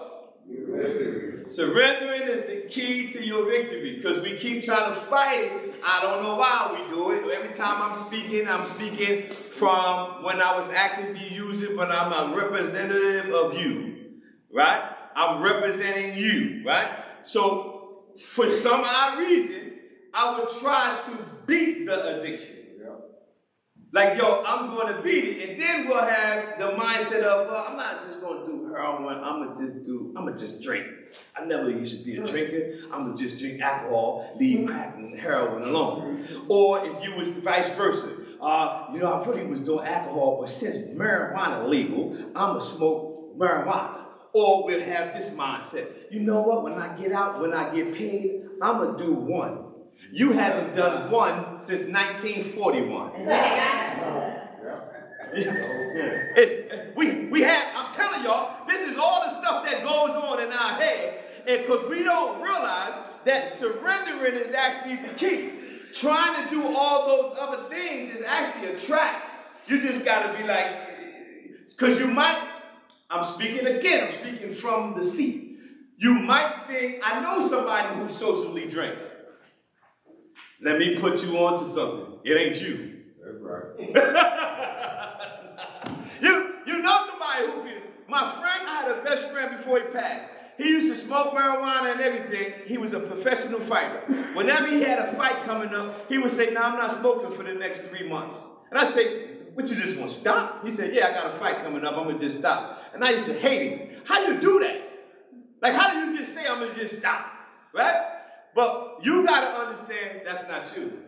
Surrendering is the key to your victory, because we keep trying to fight it. I don't know why we do it. Every time I'm speaking from when I was actively using, but I'm a representative of you, right? I'm representing you, right? So for some odd reason, I would try to beat the addiction. Like, yo, I'm going to beat it. And then we'll have the mindset of, well, I'm not just going to do heroin. I'm going to just drink. I never used to be a drinker. I'm going to just drink alcohol, leave crack and heroin alone. Or if you was the vice versa. I really was doing alcohol, but since marijuana legal, I'm going to smoke marijuana. Or we'll have this mindset. You know what? When I get out, when I get paid, I'm going to do one. You haven't done one since 1941. We have, I'm telling y'all, this is all the stuff that goes on in our head. And because we don't realize that surrendering is actually the key. Trying to do all those other things is actually a trap. You just got to be like, because you might, I'm speaking from the seat. You might think, I know somebody who socially drinks. Let me put you on to something. It ain't you. That's right. you know somebody who can. My friend, I had a best friend before he passed. He used to smoke marijuana and everything. He was a professional fighter. Whenever he had a fight coming up, he would say, "No, I'm not smoking for the next 3 months." And I say, "What, you just want to stop?" He said, "Yeah, I got a fight coming up. I'm going to just stop." And I used to hate him. How you do that? Like, how do you just say, "I'm going to just stop"? Right? But you got to understand that's not you.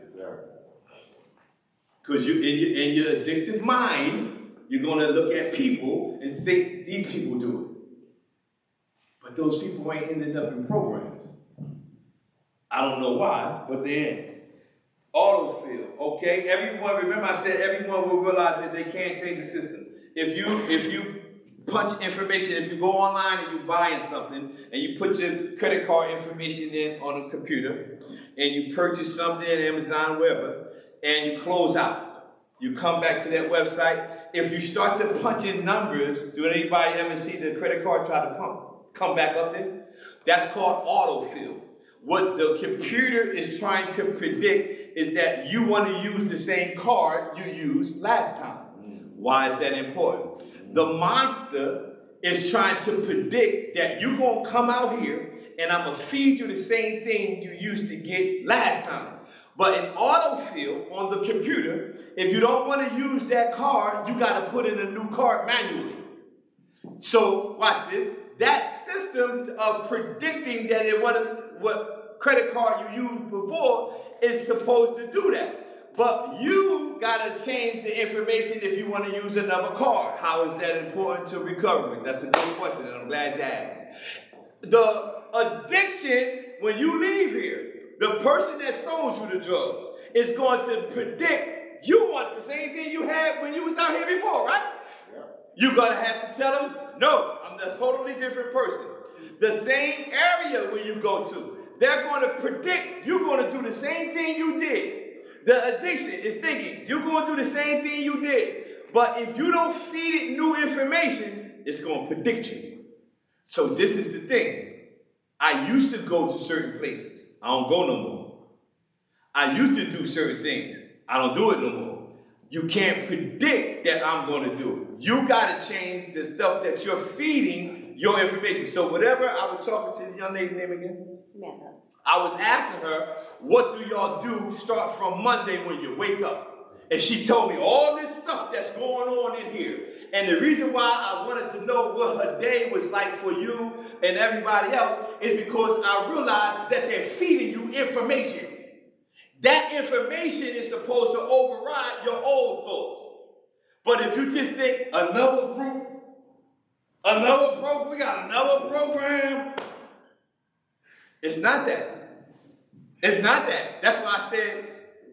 Because in your addictive mind, you're going to look at people and think, these people do it. But those people ain't ended up in programs. I don't know why, but they ain't. Autofill, okay? Everyone, remember I said everyone will realize that they can't change the system. If you punch information, if you go online and you're buying something and you put your credit card information in on a computer and you purchase something at Amazon, wherever, and you close out. You come back to that website. If you start to punch in numbers, do anybody ever see the credit card try to come back up there? That's called autofill. What the computer is trying to predict is that you want to use the same card you used last time. Why is that important? The monster is trying to predict that you're going to come out here and I'm going to feed you the same thing you used to get last time. But in autofill on the computer, if you don't want to use that card, you got to put in a new card manually. So watch this. That system of predicting that it wasn't what credit card you used before is supposed to do that. But you got to change the information if you want to use another card. How is that important to recovery? That's a good question, and I'm glad you asked. The addiction, when you leave here, the person that sold you the drugs is going to predict you want the same thing you had when you was out here before, right? Yeah. You're going to have to tell them, no, I'm a totally different person. The same area where you go to, they're going to predict you're going to do the same thing you did. The addiction is thinking you're going to do the same thing you did. But if you don't feed it new information, it's going to predict you. So this is the thing. I used to go to certain places. I don't go no more. I used to do certain things. I don't do it no more. You can't predict that I'm going to do it. You got to change the stuff that you're feeding your information. So whatever, I was talking to the young lady's name again? Samantha. I was asking her, what do y'all do start from Monday when you wake up? And she told me all this stuff that's going on in here. And the reason why I wanted to know what her day was like for you and everybody else is because I realized that they're feeding you information. That information is supposed to override your old thoughts. But if you just think another group, another program, we got another program, it's not that. It's not that. That's why I said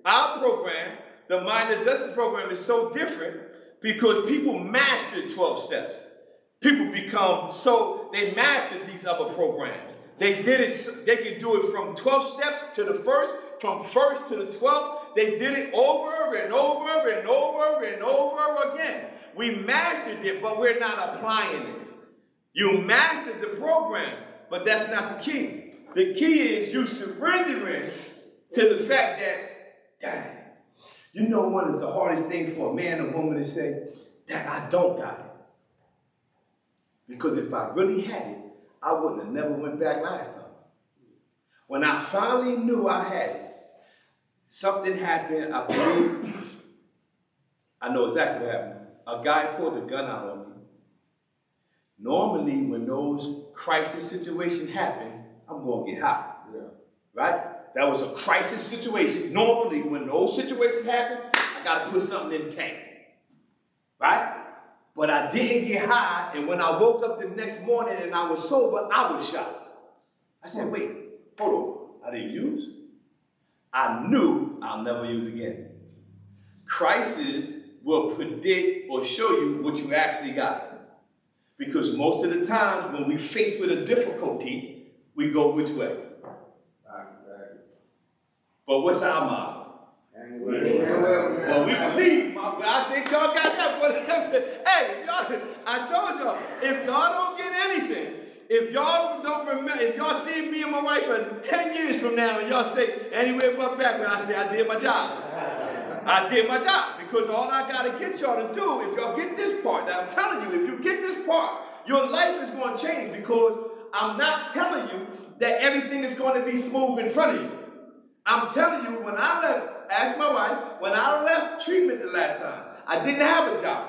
our program, the Mind That Does It program, is so different because people mastered 12 steps. People they mastered these other programs. They did it, they could do it from 12 steps to the first, from first to the 12th. They did it over and over and over and over again. We mastered it, but we're not applying it. You mastered the programs, but that's not the key. The key is you surrendering to the fact that, dang, you know what is the hardest thing for a man or woman to say? Dang, I don't got it. Because if I really had it, I wouldn't have never went back last time. When I finally knew I had it, something happened, I believe, I know exactly what happened. A guy pulled a gun out on me. Normally, when those crisis situations happen, I'm going to get high. Yeah. Right? That was a crisis situation. Normally, when those situations happen, I got to put something in the tank. Right? But I didn't get high, and when I woke up the next morning and I was sober, I was shocked. I said, wait, hold on. I didn't use? I knew I'll never use again. Crisis will predict or show you what you actually got. Because most of the times when we face with a difficulty, we go which way? But what's our model? Well, we believe. I think y'all got that. Hey, I told y'all, if y'all don't get anything, if y'all don't remember, if y'all see me and my wife for 10 years from now and y'all say, anyway, but back when I say I did my job. I did my job. Because all I got to get y'all to do, if y'all get this part, that I'm telling you, if you get this part, your life is going to change because I'm not telling you that everything is going to be smooth in front of you. I'm telling you, when I left, ask my wife, when I left treatment the last time, I didn't have a job.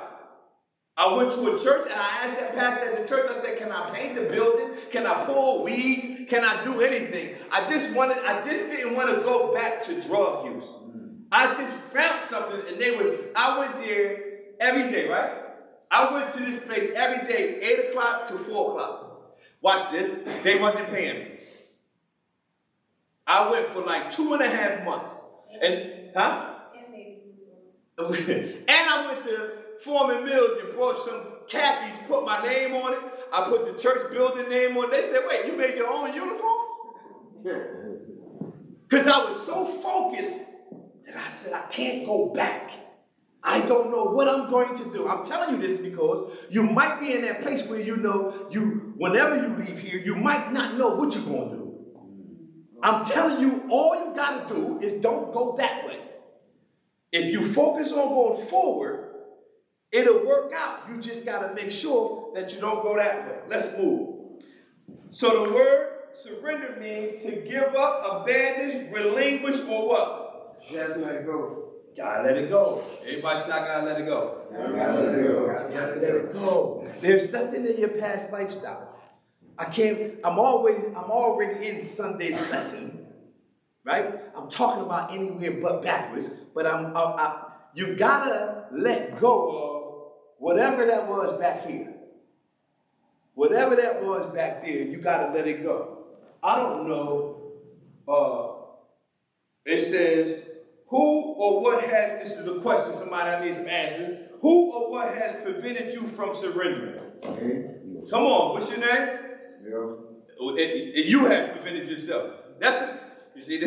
I went to a church and I asked that pastor at the church, I said, can I paint the building? Can I pull weeds? Can I do anything? I just didn't want to go back to drug use. I just found something and I went there every day, right? I went to this place every day, 8 o'clock to 4 o'clock. Watch this, they wasn't paying me. I went for like 2.5 months. And I went to Foreman Mills and brought some khakis, put my name on it. I put the church building name on it. They said, wait, you made your own uniform? Because I was so focused that I said, I can't go back. I don't know what I'm going to do. I'm telling you this because you might be in that place where whenever you leave here, you might not know what you're going to do. I'm telling you, all you got to do is don't go that way. If you focus on going forward, it'll work out. You just got to make sure that you don't go that way. Let's move. So the word surrender means to give up, abandon, relinquish, or what? Just let it go. Gotta let it go. Everybody say, I gotta let it go. Gotta let it go. Gotta let it go. There's nothing in your past lifestyle. I'm already in Sunday's lesson, right? I'm talking about anywhere but backwards, but you gotta let go of whatever that was back here. Whatever that was back there, you gotta let it go. I don't know, it says, who or what has, this is a question somebody I need some answers, who or what has prevented you from surrendering? Come on, what's your name? You have prevented yourself. That's it. You see,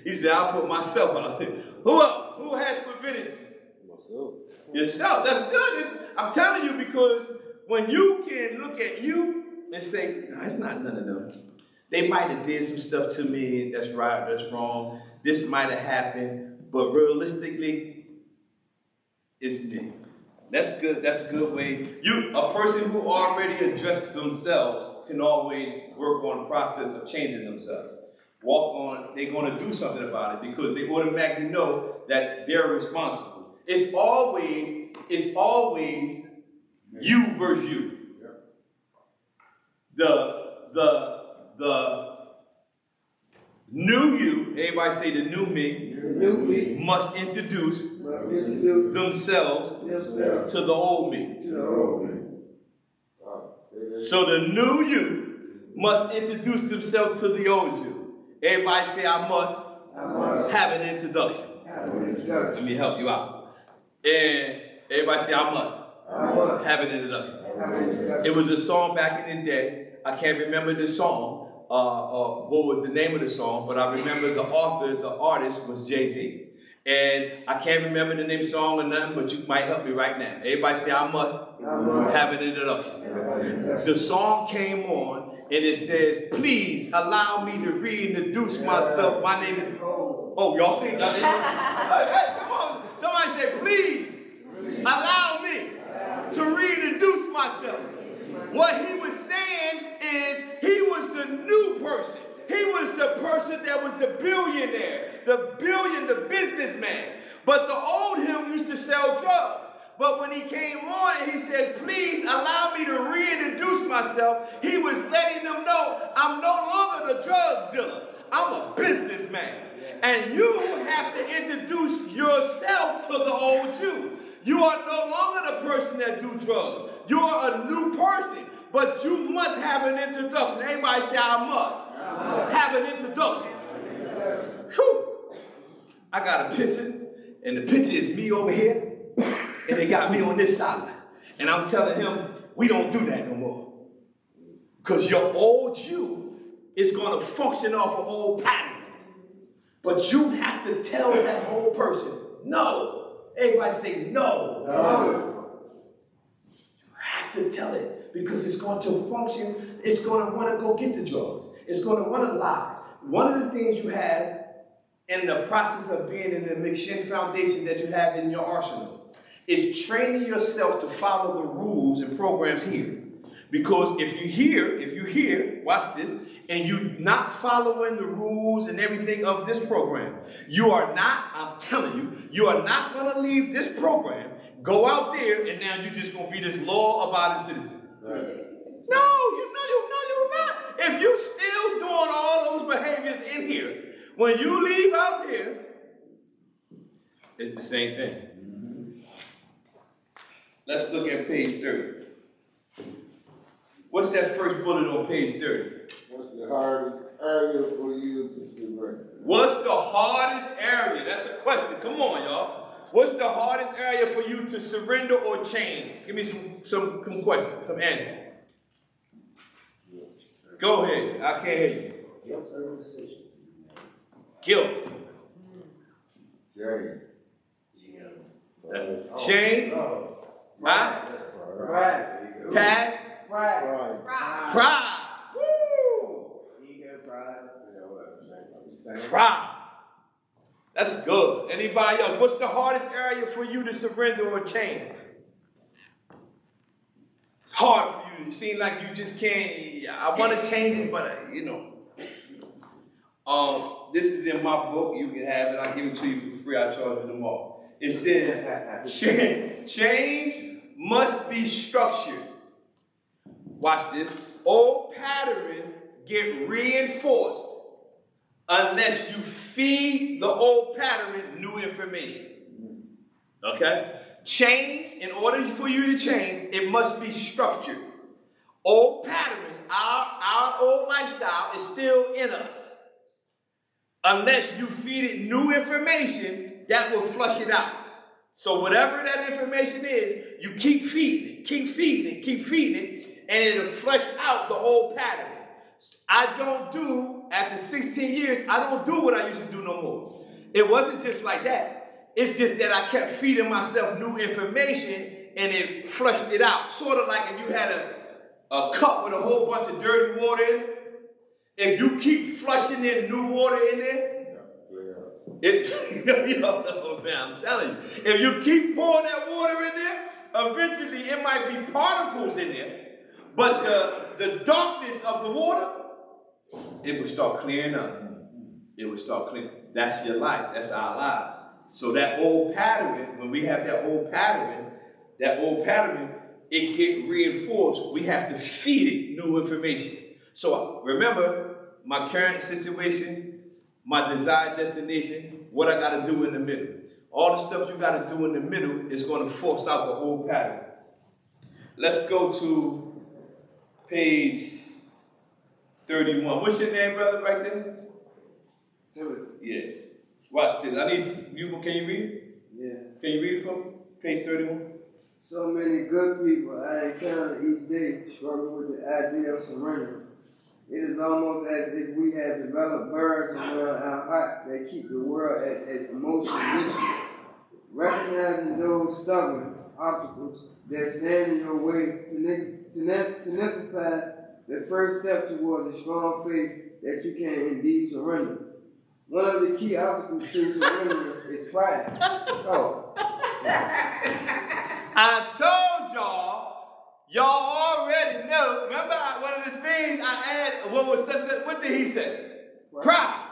he said, I'll put myself out there. Who else? Who has prevented you? Myself. Yourself. That's good. I'm telling you because when you can look at you and say, no, it's not none of them. They might have did some stuff to me that's right, that's wrong. This might have happened, but realistically, it's me. That's good. That's a good way. A person who already addressed themselves can always work on the process of changing themselves. They're going to do something about it because they automatically know that they're responsible. It's always you versus you. The new you, everybody say the new me, must introduce themselves to the old me. So the new you must introduce themselves to the old you. Everybody say, I must have an introduction. Let me help you out. And everybody say, I must have an introduction. It was a song back in the day. I can't remember the song. What was the name of the song? But I remember the author, the artist was Jay-Z. And I can't remember the name of the song or nothing, but you might help me right now. Everybody say, I must have an introduction. The song came on, and it says, please allow me to reintroduce myself. My name is... Oh, y'all see? Hey, come on. Somebody say, please allow me to reintroduce myself. What he was saying is he was the new person. He was the person that was the billionaire, the businessman. But the old him used to sell drugs. But when he came on and he said, please allow me to reintroduce myself, he was letting them know I'm no longer the drug dealer. I'm a businessman. And you have to introduce yourself to the old you. You are no longer the person that do drugs. You're a new person, but you must have an introduction. Everybody say, I must have an introduction. Whew. I got a picture, and the picture is me over here, and they got me on this side. And I'm telling him, we don't do that no more. Because your old you is going to function off of old patterns. But you have to tell that old person, no. Everybody say no. No. You have to tell it because it's going to function. It's going to want to go get the drugs. It's going to want to lie. One of the things you have in the process of being in the McShin Foundation that you have in your arsenal is training yourself to follow the rules and programs here. Because if you hear, watch this, and you're not following the rules and everything of this program, you are not, I'm telling you, you are not going to leave this program, go out there, and now you're just going to be this law-abiding citizen. Right. No, you're not. If you're still doing all those behaviors in here, when you leave out there, it's the same thing. Let's look at page 30. What's that first bullet on page 30? What's the hardest area for you to surrender? What's the hardest area? That's a question. Come on, y'all. What's the hardest area for you to surrender or change? Give me some questions, some answers. Go ahead. I can't hear you. Guilt over decisions. Guilt. Shame. Shame. Huh? Right. Past. Right. Pride. Woo! Ego, pride. Pride. That's good. Anybody else? What's the hardest area for you to surrender or change? It's hard for you. It seems like you just can't. I want to change it, but this is in my book. You can have it. I'll give it to you for free. I charge you them all. It says, change must be structured. Watch this. Old patterns get reinforced unless you feed the old pattern new information. Okay? Change, in order for you to change, it must be structured. Old patterns, our old lifestyle is still in us. Unless you feed it new information, that will flush it out. So whatever that information is, you keep feeding it, and it'll flush out the old pattern. After 16 years, I don't do what I used to do no more. It wasn't just like that. It's just that I kept feeding myself new information, and it flushed it out. Sort of like if you had a cup with a whole bunch of dirty water in it. If you keep flushing in new water in there, man, I'm telling you, if you keep pouring that water in there, eventually it might be particles in there, but the darkness of the water, it will start clearing up. It will start clearing. That's your life. That's our lives. So that old pattern, when we have that old pattern, it get reinforced. We have to feed it new information. So remember, my current situation, my desired destination, what I got to do in the middle. All the stuff you got to do in the middle is going to force out the old pattern. Let's go to page 31. What's your name, brother, right there? Timothy. Yeah. Watch this. I need you. Can you read it? Yeah. Can you read it for me? Page 31. So many good people I encounter each day struggle with the idea of surrender. It is almost as if we have developed birds around our hearts that keep the world at emotional issue. Recognizing those stubborn obstacles that stand in your way signify the first step towards a strong faith that you can indeed surrender. One of the key obstacles to surrender is pride. Oh. I told y'all already know. Remember one of the things I asked, what did he say? Pride.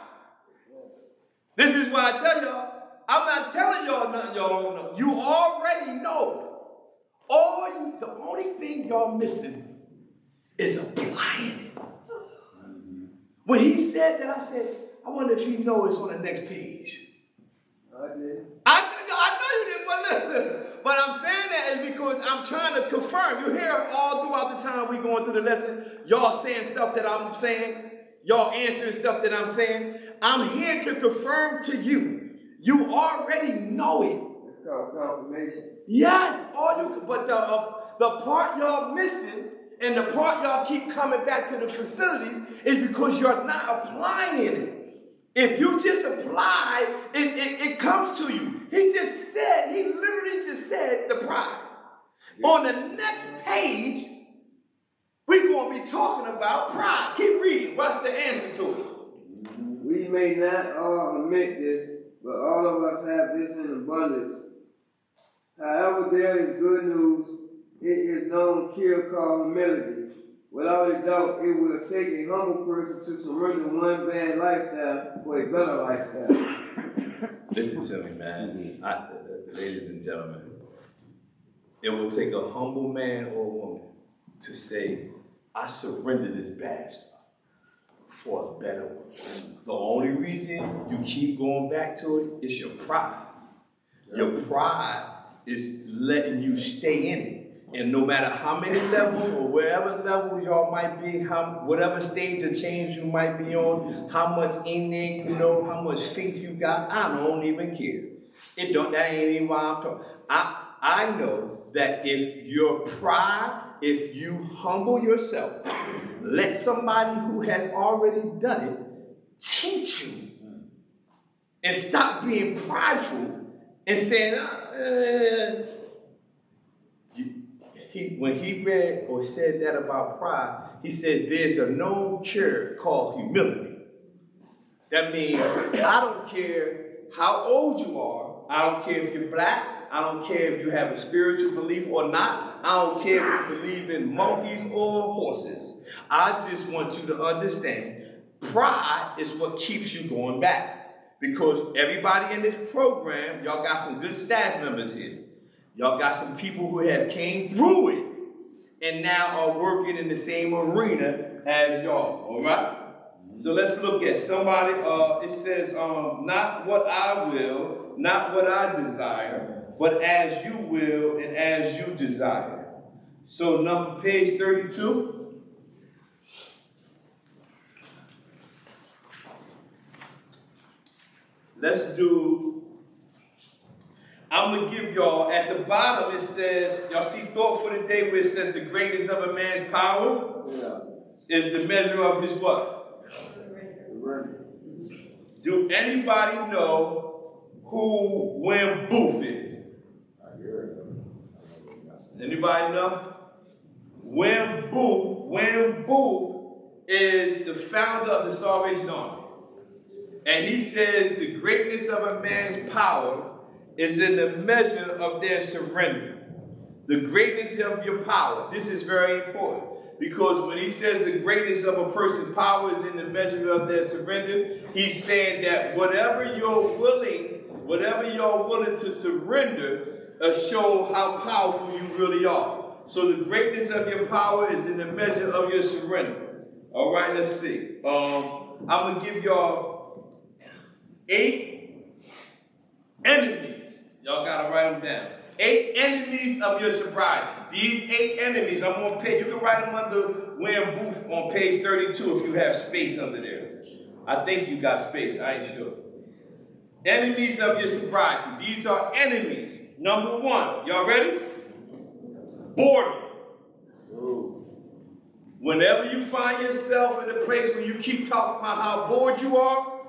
This is why I tell y'all, I'm not telling y'all nothing y'all don't know. You already know. The only thing y'all missing is applying it. When he said that, I said, I wonder if he knows it's on the next page. I did. I know you did, but listen. But I'm saying that is because I'm trying to confirm. You hear all throughout the time we going through the lesson, y'all saying stuff that I'm saying, y'all answering stuff that I'm saying. I'm here to confirm to you. You already know it. It's called confirmation. Yes, but the part y'all missing and the part y'all keep coming back to the facilities is because you're not applying it. If you just apply, it comes to you. He literally just said the pride. On the next page, we're going to be talking about pride. Keep reading. What's the answer to it? We may not all admit this, but all of us have this in abundance. However, there is good news. It is known cure called humility. Without a doubt, it will take a humble person to surrender one bad lifestyle for a better lifestyle. Listen to me, man. Ladies and gentlemen. It will take a humble man or woman to say, I surrender this bad stuff for a better one. The only reason you keep going back to it is your pride. Your pride is letting you stay in it. And no matter how many levels or wherever level y'all might be, whatever stage of change you might be on, how much in there you know, how much faith you got, I don't even care. That ain't even why I'm talking. I know that if your pride, if you humble yourself, let somebody who has already done it teach you. And stop being prideful and saying, when he read or said that about pride, he said there's a known cure called humility. That means I don't care how old you are. I don't care if you're black. I don't care if you have a spiritual belief or not. I don't care if you believe in monkeys or horses. I just want you to understand pride is what keeps you going back. Because everybody in this program, y'all got some good staff members here. Y'all got some people who have came through it and now are working in the same arena as y'all, all right? So let's look at somebody, it says, not what I will, not what I desire, but as you will and as you desire. So page 32. Let's do, I'm going to give y'all, at the bottom it says, y'all see thought for the day where it says the greatness of a man's power is the measure of his what? Do anybody know who Wim Booth is? Anybody know? Wim Booth is the founder of the Salvation Army. And he says the greatness of a man's power is in the measure of their surrender. The greatness of your power. This is very important. Because when he says the greatness of a person's power is in the measure of their surrender, he's saying that whatever you're willing to surrender, show how powerful you really are. So the greatness of your power is in the measure of your surrender. All right, let's see. I'm going to give y'all 8 enemies. Y'all got to write them down. 8 enemies of your sobriety. These 8 enemies, I'm going to pay. You can write them under William Booth on page 32 if you have space under there. I think you got space. I ain't sure. Enemies of your sobriety. These are enemies. Number 1. Y'all ready? Boredom. Whenever you find yourself in a place where you keep talking about how bored you are,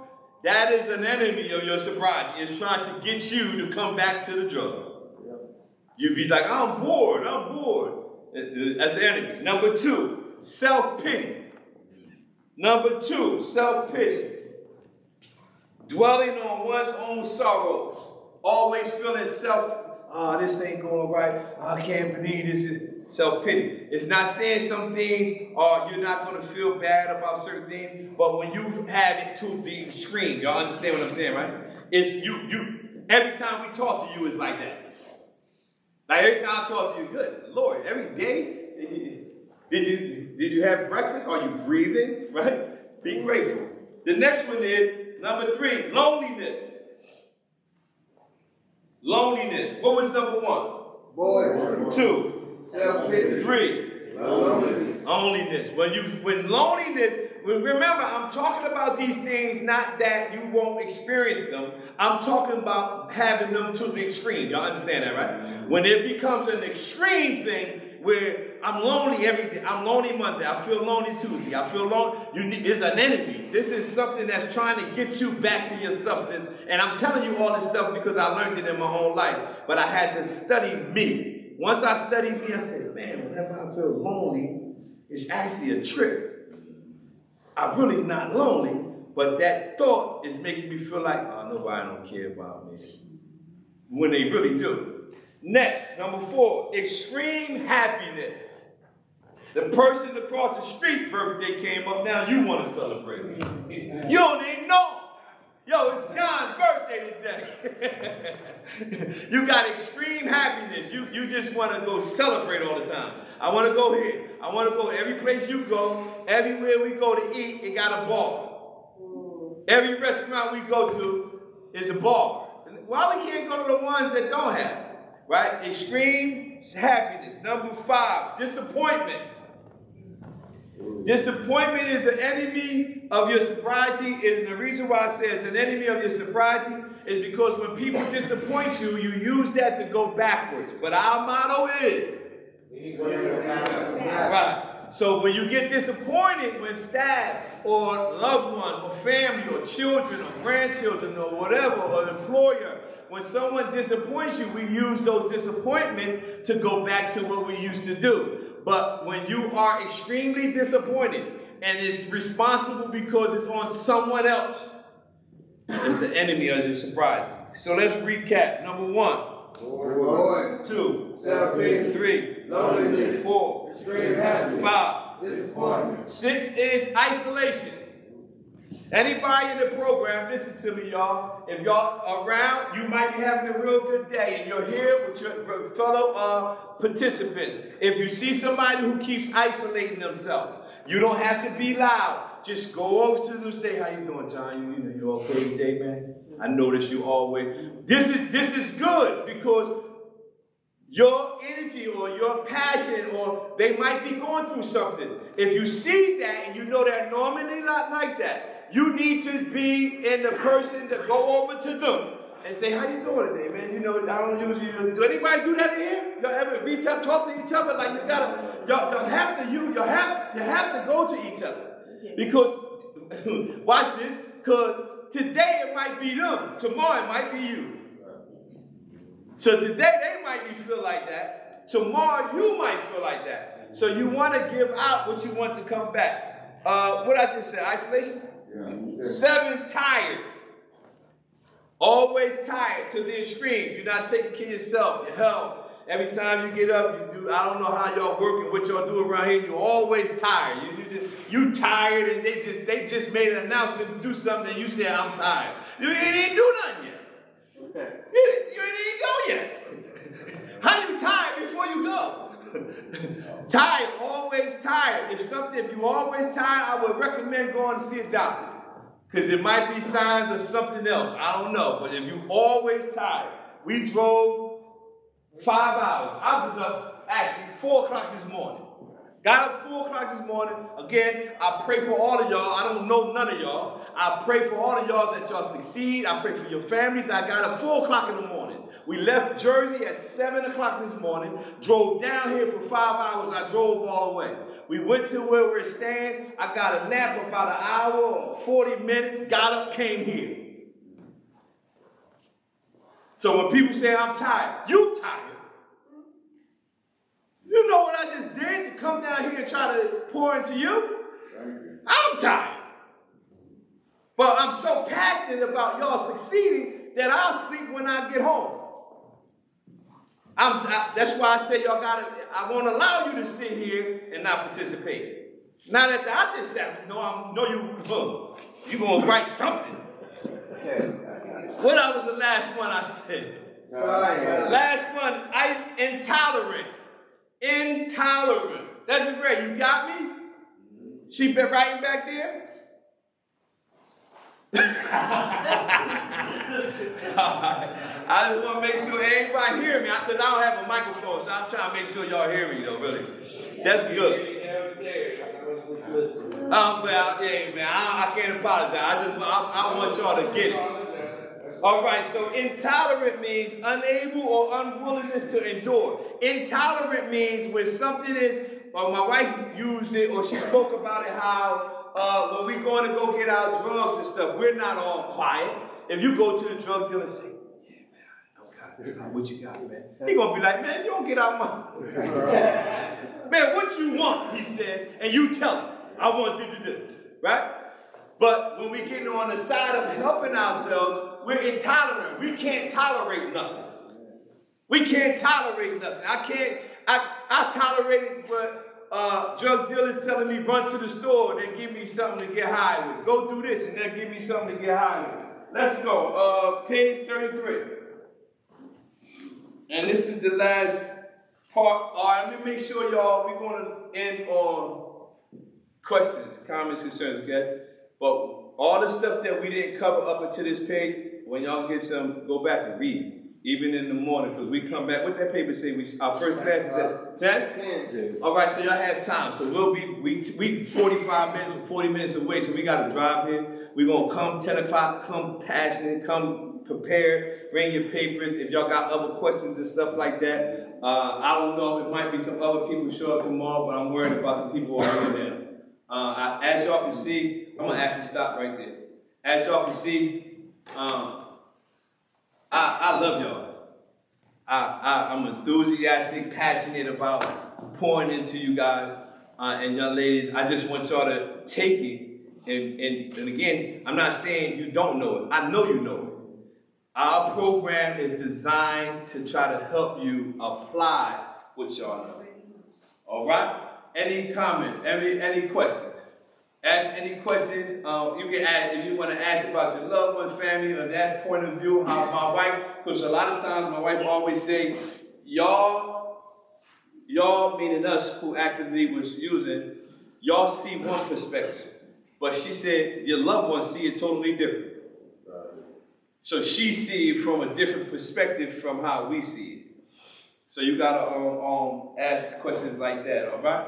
that is an enemy of your sobriety. It's trying to get you to come back to the drug. You'd be like, I'm bored. That's an enemy. Number 2, self-pity. Number 2, self-pity. Dwelling on one's own sorrows. Always feeling this ain't going right. I can't believe this is self-pity. It's not saying some things you're not going to feel bad about certain things, but when you have it to the extreme, y'all understand what I'm saying, right? It's you every time we talk to you, it's like that. Like every time I talk to you, good Lord, every day, did you have breakfast? Are you breathing? Right? Be grateful. The next one is number 3, loneliness. Loneliness. What was number 1? Boredom. 2. Self-pity. 3. Loneliness. When loneliness, remember, I'm talking about these things, not that you won't experience them. I'm talking about having them to the extreme. Y'all understand that, right? When it becomes an extreme thing where I'm lonely every day. I'm lonely Monday. I feel lonely Tuesday. I feel lonely. It's an enemy. This is something that's trying to get you back to your substance. And I'm telling you all this stuff because I learned it in my whole life. But I had to study me. Once I studied me, I said, man, whenever I feel lonely, it's actually a trick. I'm really not lonely, but that thought is making me feel like, oh, nobody don't care about me. When they really do. Next, number 4, extreme happiness. The person across the street birthday came up, now you want to celebrate. You don't even know. Yo, it's John's birthday today. You got extreme happiness. You just want to go celebrate all the time. I want to go here. I want to go every place you go. Everywhere we go to eat, it got a bar. Every restaurant we go to is a bar. Why we can't go to the ones that don't have it? Right? Extreme happiness. Number 5, disappointment. Disappointment is an enemy of your sobriety, and the reason why I say it's an enemy of your sobriety is because when people disappoint you, you use that to go backwards. But our motto is, right. So when you get disappointed when staff or loved ones or family or children or grandchildren or whatever, or an employer, when someone disappoints you, we use those disappointments to go back to what we used to do. But when you are extremely disappointed and it's responsible because it's on someone else, it's the enemy of your sobriety. So let's recap. Number 1, 2, self-pity. 3, Loneliness. 4, Extreme happiness. 5, Disappointment. 6 is isolation. Anybody in the program, listen to me, y'all. If y'all around, you might be having a real good day, and you're here with your fellow participants. If you see somebody who keeps isolating themselves, you don't have to be loud. Just go over to them and say, "How you doing, John? You okay today, man? I notice you always." This is good because your energy or your passion, or they might be going through something. If you see that and you know they're normally not like that, you need to be in the person to go over to them and say, "How you doing today, man? I don't usually do anybody do that in here? Y'all ever reach out, talk to each other like you have to go to each other because watch this, because today it might be them, tomorrow it might be you. So today they might feel like that. Tomorrow you might feel like that. So you want to give out what you want to come back. What I just said, isolation? Yeah. 7, tired. Always tired to the extreme. You're not taking care of yourself, your health. Every time you get up, you do. I don't know how y'all work and what y'all do around here. You're always tired. You tired, and they just made an announcement to do something, and you say I'm tired. You ain't do nothing yet. You ain't even go yet. How you tired before you go? Tired, always tired. If you always tired, I would recommend going to see a doctor. Because it might be signs of something else. I don't know. But if you always tired, we drove 5 hours. I was up actually 4 o'clock this morning. Got up 4 o'clock this morning. Again, I pray for all of y'all. I don't know none of y'all. I pray for all of y'all that y'all succeed. I pray for your families. I got up 4 o'clock in the morning. We left Jersey at 7 o'clock this morning. Drove down here for 5 hours. I drove all the way. We went to where we're staying. I got a nap about an hour or 40 minutes. Got up, came here. So when people say I'm tired, you tired. You know what I just did to come down here and try to pour into you? I'm tired. But I'm so passionate about y'all succeeding that I'll sleep when I get home. That's why I say y'all I won't allow you to sit here and not participate. Now that I just said, you're going to write something. What was the last one I said? Last one, intolerant. Intolerant. That's it, Ray. You got me? She been writing back there? I just want to make sure everybody hear me because I don't have a microphone, so I'm trying to make sure y'all hear me though, really. That's good. Well, yeah, man, I can't apologize. I want y'all to get it. All right, so intolerant means unable or unwillingness to endure. Intolerant means when something is, my wife used it or she spoke about it how when we're going to go get our drugs and stuff, we're not all quiet. If you go to the drug dealer and say, yeah, man, what you got, man? He going to be like, man, you don't get out my... Man, what you want, he said, and you tell him, I want this, right? But when we get on the side of helping ourselves, we're intolerant. We can't tolerate nothing. We can't tolerate nothing. I tolerated what drug dealers telling me run to the store, they give me something to get high with. Go do this, and they'll give me something to get high with. Let's go. Page 33. And this is the last part. All right, let me make sure, y'all, we're going to end on questions, comments, concerns, okay? But all the stuff that we didn't cover up until this page, when y'all get some, go back and read. Even in the morning, because we come back. What that paper say? Our first class is at 10? 10. All right, so y'all have time. So we 45 minutes or 40 minutes away, so we got to drive here. We're going to come 10 o'clock, come passionate, come prepared, bring your papers. If y'all got other questions and stuff like that, I don't know. It might be some other people show up tomorrow, but I'm worried about the people over there. As y'all can see, I'm going to actually stop right there. As y'all can see, I love y'all. I'm enthusiastic, passionate about pouring into you guys and young ladies. I just want y'all to take it. And again, I'm not saying you don't know it. I know you know it. Our program is designed to try to help you apply what y'all know. All right? Any comments? Any questions? Ask any questions. You can ask if you want to ask about your loved one, family, or that point of view. How my wife, because a lot of times my wife always say, y'all meaning us who actively was using, y'all see one perspective. But she said your loved ones see it totally different. So she see it from a different perspective from how we see it. So you gotta ask questions like that, all right?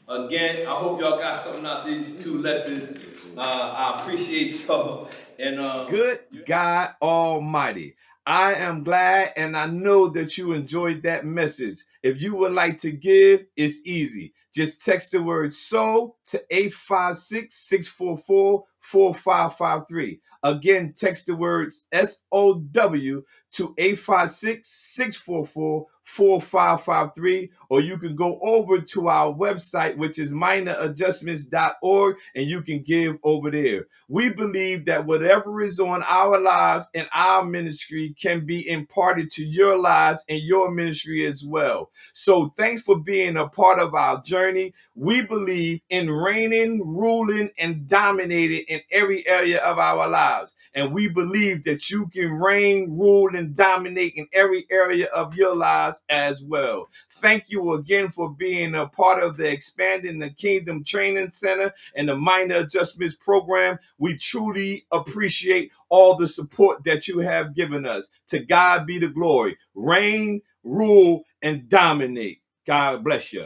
Again, I hope y'all got something out of these 2 lessons. I appreciate y'all. And good God Almighty, I am glad and I know that you enjoyed that message. If you would like to give, it's easy. Just text the word "sow" to 856-644 4553. Again, text the words SOW to 856-644-4553, or you can go over to our website, which is minoradjustments.org, and you can give over there. We believe that whatever is on our lives and our ministry can be imparted to your lives and your ministry as well. So thanks for being a part of our journey. We believe in reigning, ruling, and dominating in every area of our lives. And we believe that you can reign, rule, and dominate in every area of your lives as well. Thank you again for being a part of the Expanding the Kingdom Training Center and the Minor Adjustments Program. We truly appreciate all the support that you have given us. To God be the glory. Reign, rule, and dominate. God bless you.